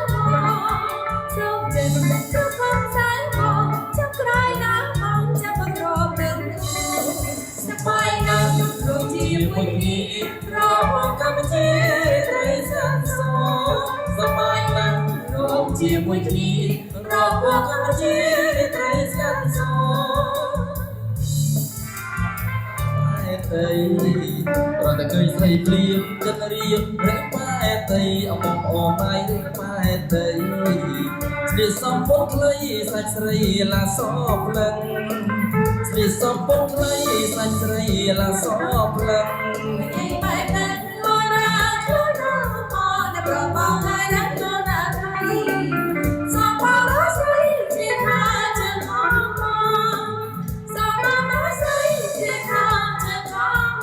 សូមចិនក៏កុំសាំចាំក្រោយណាបងចាំបក្រទៅសបាយណាស់ដូចជាមួយនេះរកកម្មវិធីត្រីសានសសបាយណាស់ដូចជាមួយគ្នារកកម្មវិធីត្រីសានសតែប្រតែឃើញស្រីព្រាមចិត្តរៀបរែកប៉ែតីអមអមដៃរែកប៉ែតីស្លៀកសំពត់ខ្លីសាច់ស្រីឡាសផ្លឹងស្លៀកសំពត់ខ្លីសាច់ស្រីឡាសផ្លឹងបែបนั้นមកណាខ្លួនមកតែប្របងហើយណាខ្លួនណាថៃសំបងស្រីជាថាជាខំមកសំបងស្រីជាថាជាខំ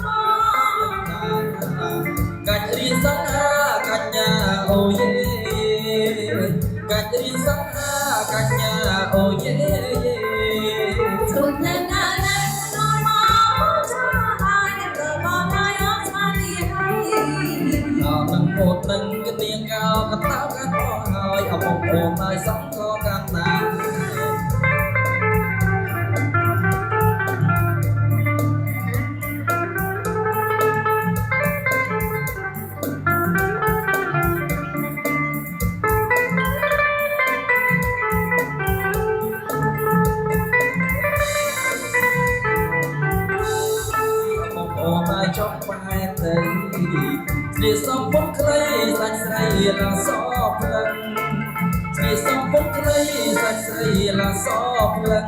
អូនហើយសងខកាន់តា អូនហើយចុះបែរទៅស្រីសំពុកខ្លីសាច់ស្រីឡាសភ្លឹងស្រីសំពុកខ្លីសាច់ស្រីឡាសភ្លឹង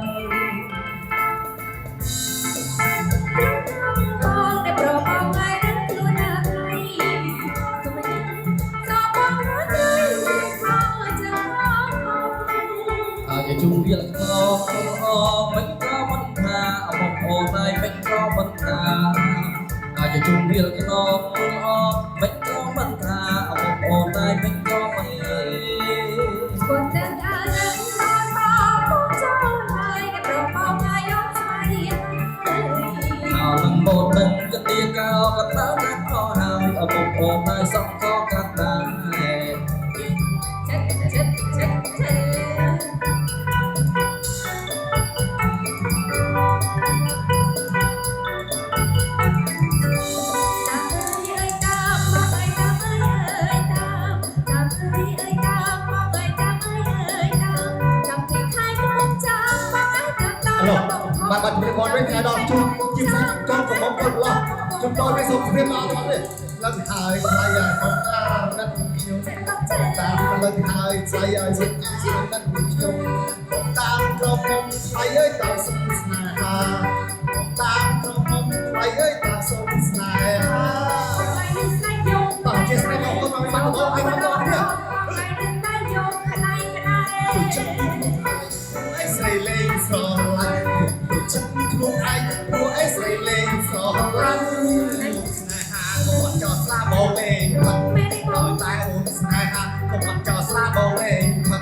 បងតែប្របងហើយនឹងខ្លួនណាស់ហើយក៏មិនសបងរត់ទៅខោចាំអាចជួបវាលខ្លោមិនក៏មិនថាបងអូនហើយមិនក៏មិនថាអាចជួបវាលខ្លោមិនក៏មិនថាបងអូនហើយមិនក៏មិន គាត់តែថានឹងមកបងចូលហើយតែប្របងហើយយកស្មៃ เอาลังโบดังกะตีกาวกะตากัดคอหามเอาบุกโอมายสองคอกัดตา bạn bật cái con với cái đòn chung chim xanh con của bóng quần lo chúng tôi với số phim bao lắm đấy lần hai sai à không ta đất yêu ta lần hai sai à dịch đất yêu ta không mong sai ơi ta sống hà ta không mong sai ơi ta sống hà bảo chết sai mong con mà bạn có ai không có nhỉ say lên gió lạnh chân không anh của ấy say lên gió lạnh ngày hà có mặt trò xa bầu lên thật ở tại ôm ngày hà có mặt trò xa bầu lên thật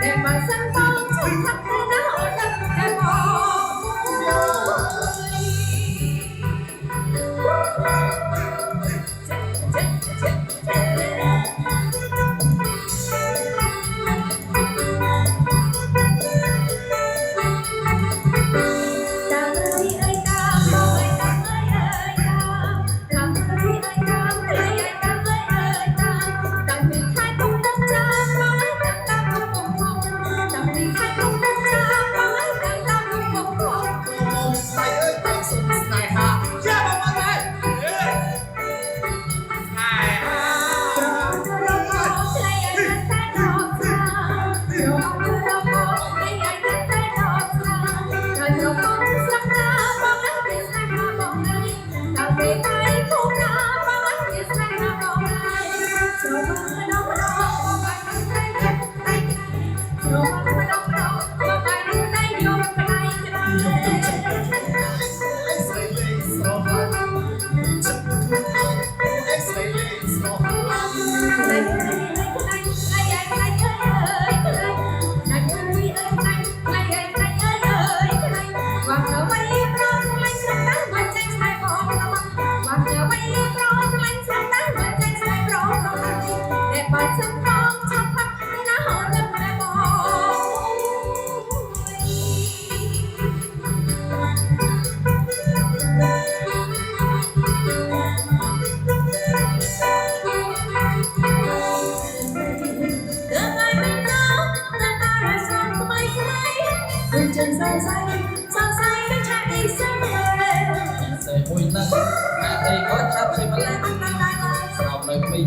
để mà sân phong trong khắp nơi nó ở đất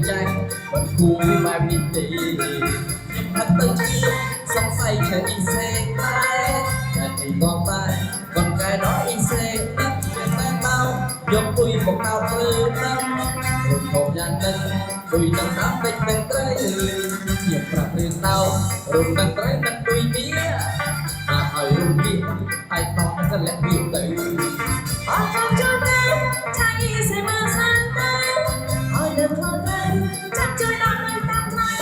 cái vẫn cù bài mình tỉ nhưng hắt tới chi xong say chạy đi xe tay chạy thì con tay còn cái đó đi xe đất trên tay mau giống tôi một nào tư năm rồi khổ gian lên tôi nằm đám bên bên tới nhiều mặt lên tao rồi nằm tới nằm tôi biết mà hỏi luôn biết ai to nó lẽ biết tới không cho em chạy sẽ mà sang tay hỏi được hơn em chắc chơi đó nơi tao thay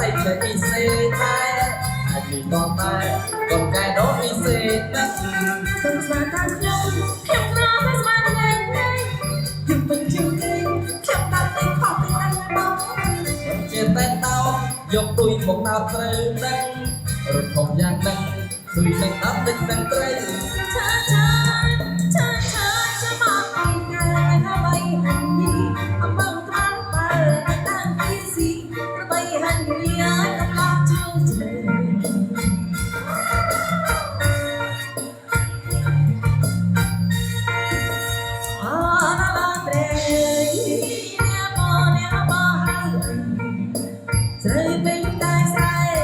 say che đi xe tay ai đi con tay còn cái đó đi xe đất từng sáng tan nhau theo nó với sáng lên đây dừng bình chiều cây theo ta tay khó tay ăn bóng chia tay tao dọc tôi một nào trời đất rồi không gian đất tôi sẽ đáp đến đất trời cha mà anh ngày nó bay hành gì âm bông tháng mà đang cái gì nó bay hành gì ai không lo chương trình rơi bên tai sai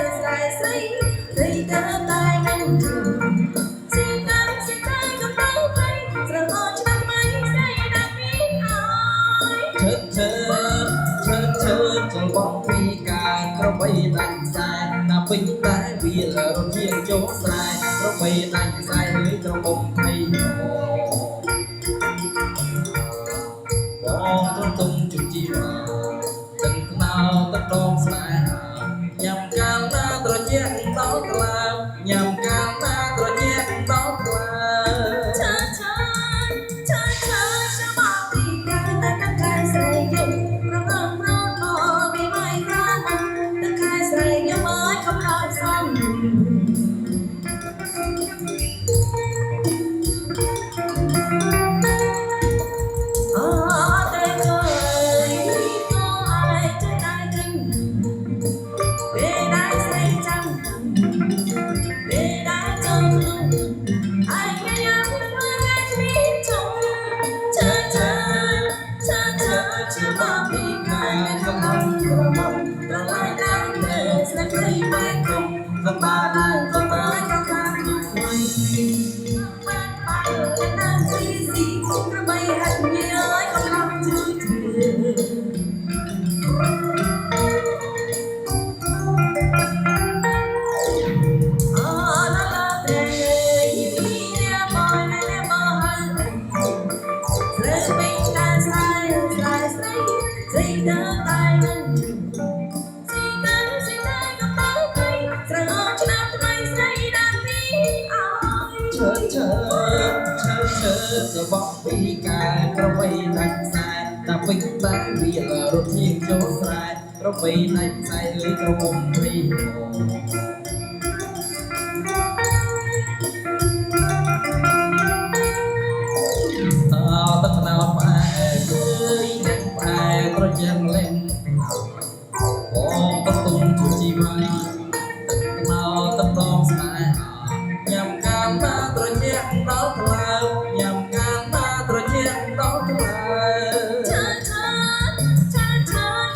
say rơi cỡ tai nâng trường xin tay cầm tay tay giờ ngồi trên máy say đã biết ai chớt trong bóng phi ca nó bay đánh dài ta bình tay vì là đôi chiên chỗ dài nó bay đánh dài với trong bóng phi bóng trong tung chụp chi mà từng nào tất đong sai nhằm can ta rồi nhét đó làm nhằm can ta rồi nhét đó làm cha bảo vì cả ta các cái say dùng rong mò vì mai ra ta cái say nhớ mới không nói xong giờ bóng phi ca nó bay đánh dài ta bình tay vì là đôi chiên chỗ dài nó bay đánh dài dưới trong bóng phi tất nào phải ơi nhắc phải tôi chân lên tất tung chủ chi mai tất nào tất đong sai nhằm can ta tôi nhắc đó là nhằm can ta tôi nhắc đó là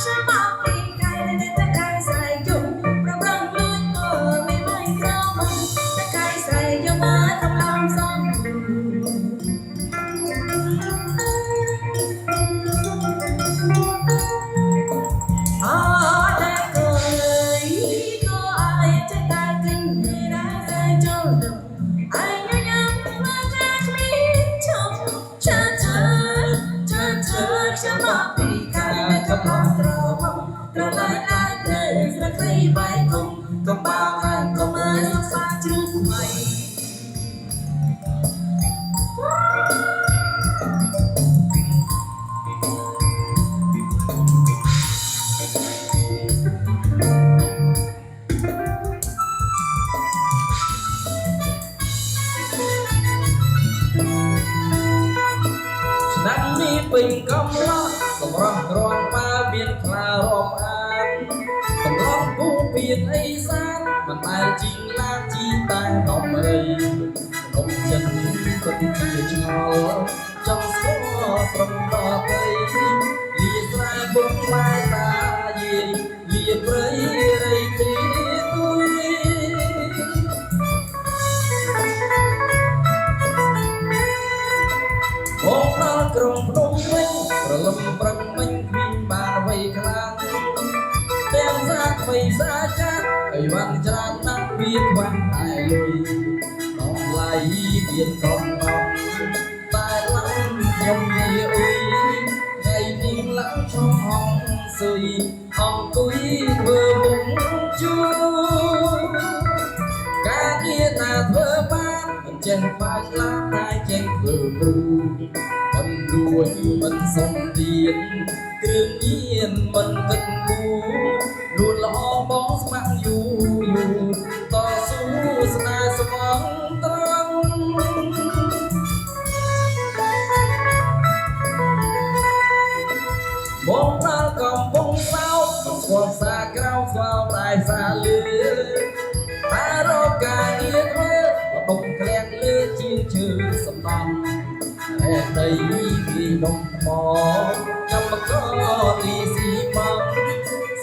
cha bảo vì cái này ta cái say dùng rong lưới mờ vì mai sao mà ta cái say vô mới không làm xong Công bao hàng công ơi xa trước mây năm đi bình công lo công rong rong ba biên cà rong an công rong cú biên ấy gian mà tai chinh la chi tai nòng ơi nòng chân con chia nhau trong số from đỏ tây lìa sai bông mai ta gì lìa prey rây tí tôi hôm đóក្រុម ភ្នំពេញ ប្រលឹមប្រឹងមិញគ្មានបានអ្វីខ្លាំងទាំងសាថ្មីសាចាស់អីវ៉ាន់ច្រើនណាស់វាខ្វាន់តែលុយដល់ឡៃមានកំណត់តែឡើងខ្ញុំនិយាយថ្ងៃនេះឡើងឈប់ហងស៊ុយអង្គុយធ្វើមុខ ចេះបាក់ឡាតែចេះធ្វើគ្រូមិនរួចមិនសំទៀនគ្រឿងញៀនមិនគិតគូរលួនល្អបងស្ម័គ្រយូរតស៊ូស្នេហ៍ស្មងត្រង់បងដល់កំពុងសោកស្គាល់សាក្រៅស្វាតែសាលឺតែរកការងារធ្វើដុំក្លៀកលើជាជើងសំណំតែដីពីដុំថ្មកម្មករទីស៊ីម៉ង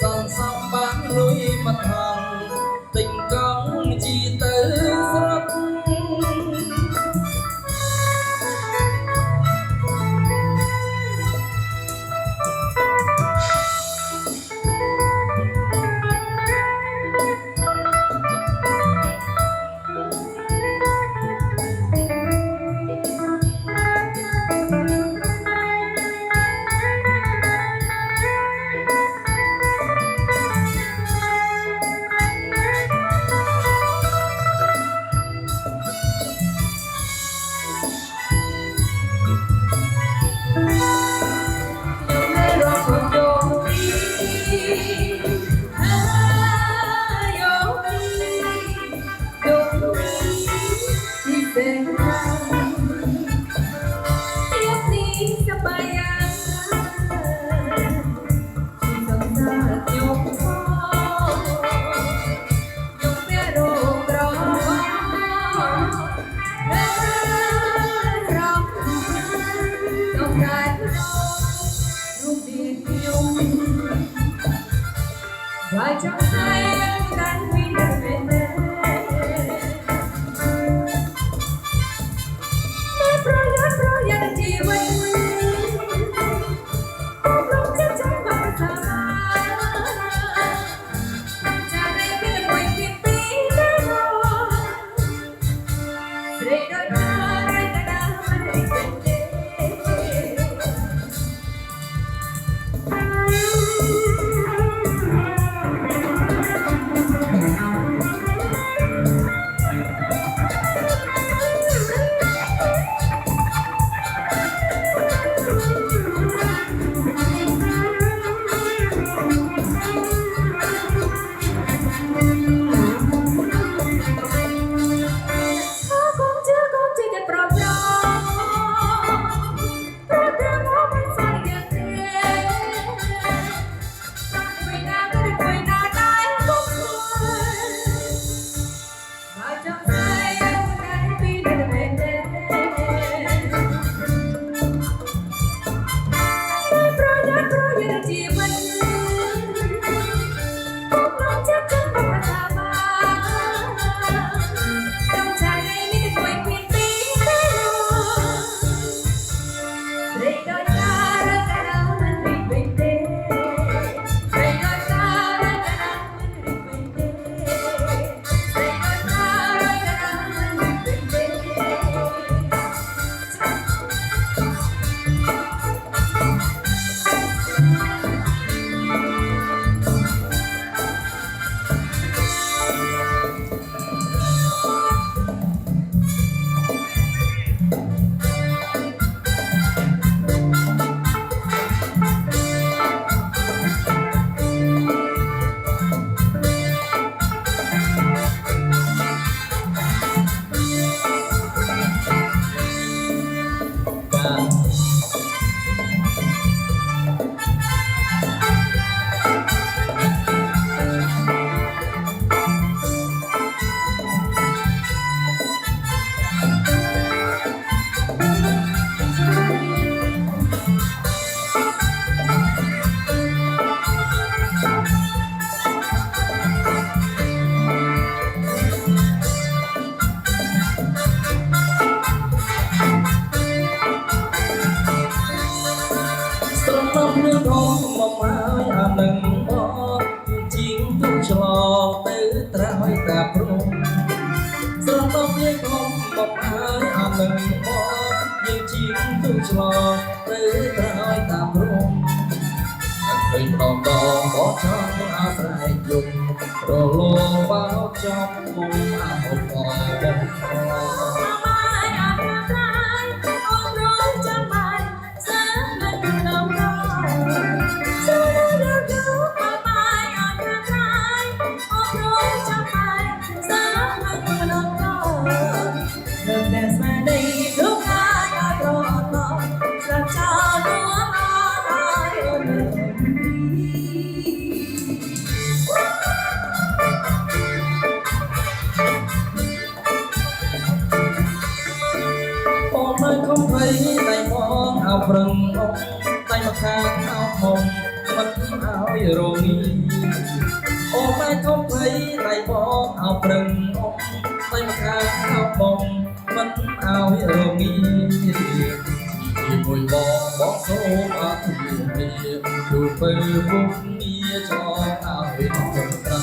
សន្សំបានលុយមកថងទិញកង់ជីទៅស្រុកឆ្លងទៅក្រោយតាមព្រំឃើញដងដងបោះចង់អាស្រ័យយំរលងបោកចំមុំអាហូបបង ao prừng ông tay mà khang ao hồng mất áo rồi ô mai không thấy tay bỏ ao prừng ông tay mà khang ao hồng mất áo rồi mùi bỏ số áo thuyền đủ phơi phúc nghĩa cho áo hồng ta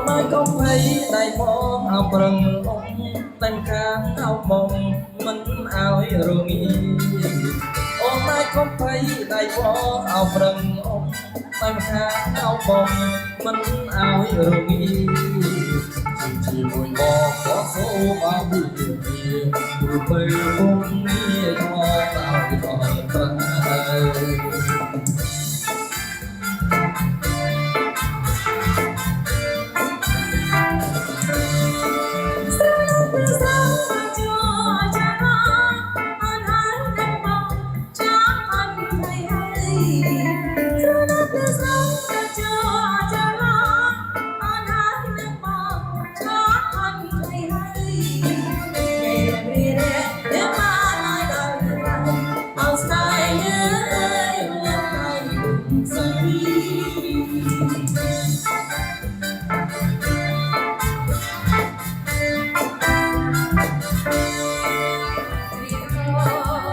mai không thấy đại phong áo prừng ông tay khang áo mông mình áo rồi ô mai không thấy đại phong áo prừng ông tay khang áo mông mình áo rồi chỉ mùi bỏ số bao bì đủ phơi bông nghĩa cho tao còn Hãy subscribe cho kênh Ghiền Mì Gõ để không bỏ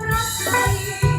lỡ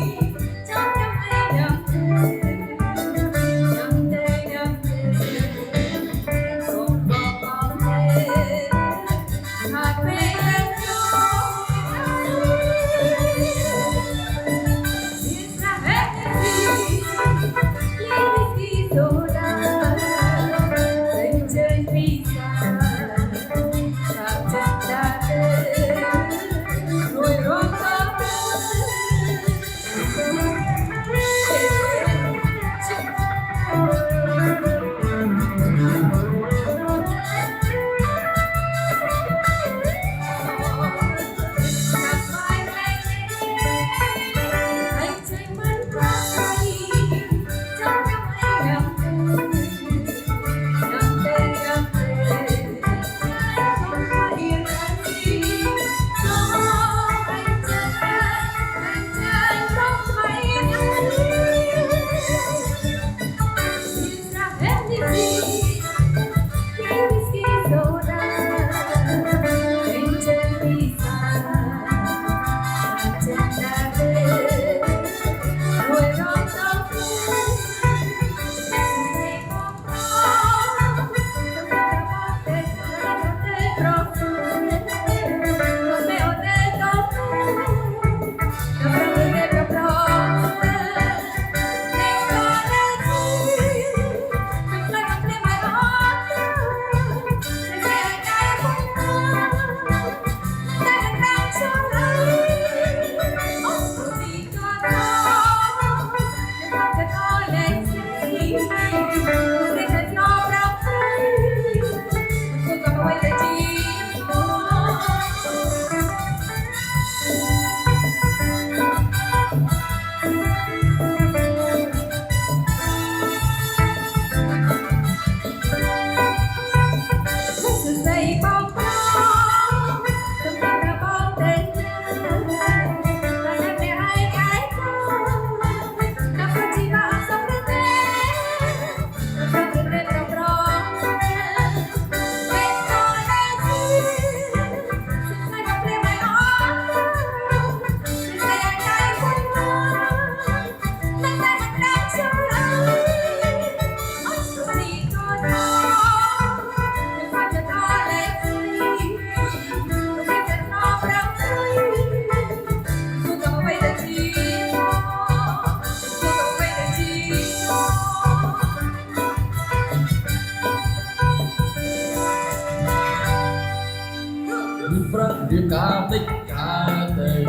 đích cả đời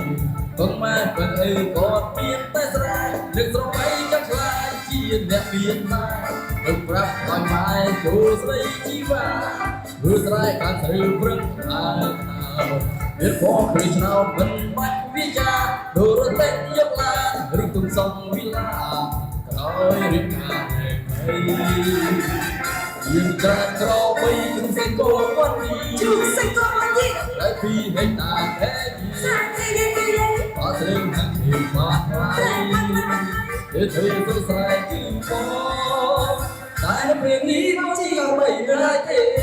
con mai con ơi con biết tay ra được rồi mấy chắc là chia đẹp biến mai được rap coi mai chú xây chi va vừa sai cả thời vương nào biết có người nào vẫn bắt vi cha đồ rồi tên nhóc la rừng tung sông vi la rồi rừng hà thầy yên tràn cho bây chúng sẽ có con gì lại khi hay ta thế gì có thể hàng thì mà để thấy tôi sai chịu khó tại nó về nghĩ nó chỉ có bảy lại thế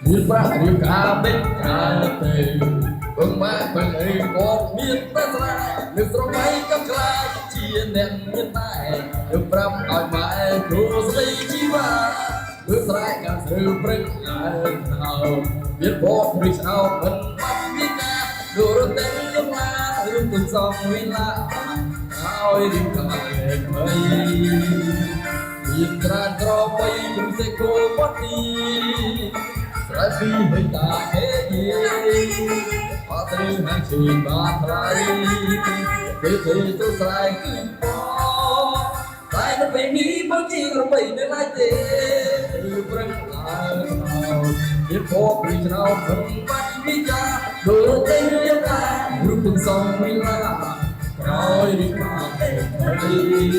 biết ba điều cả bên cả tình con má con ấy con biết ta ra được rồi mấy cấp lại chia đẹp nhân tài được rắm hỏi mãi đồ dây chi mà bước lại cả sự bring lại nào biết bộ người sao vẫn bắt biết ca đồ rồi tên lúc la lúc từng sông huy la ôi đi cả lên mây nhìn ra cho bay chúng sẽ cố bắt đi ra khi hơi ta thế gì có thể hàng chuyện ba thay để thấy tôi sai cứ bỏ tại nó phải nghĩ bao chi rồi bảy nên lại thế từ bên nào biết có người nào không bắt biết cha đồ tên yêu ta lúc từng sông mình là rồi đi cả đi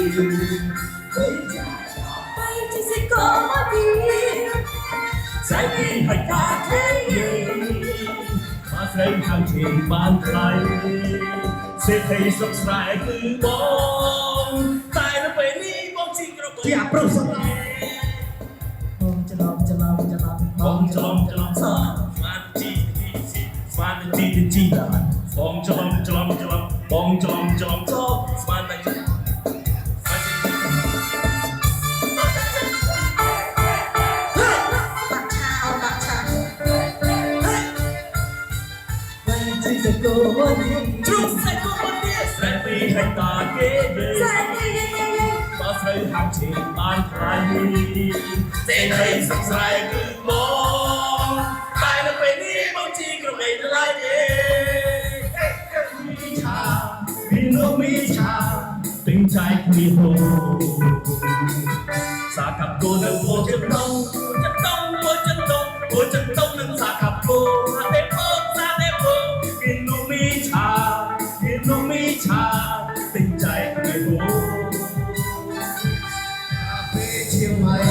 sẽ có đi sẽ đi hay ta thế gì mà sẽ hàng chuyện bàn tay sẽ thấy sốc sai cứ bóng tại nó phải đi bóng chỉ có bởi Dạ bro sao bóng cho lòng man chi là bóng cho lòng man chi sẽ đi hay ta kế về mà sẽ hàng chuyện bàn tay sẽ thấy sắp sai cứ mong tại nó phải đi bóng chi có mày lại đi vì nó mi cha tình trái mi hồ xa cặp cô đừng vô chân đông đừng xa cặp cô ra đẹp hơn vì nó mi cha tình trái mi hồ cà phê chiều mây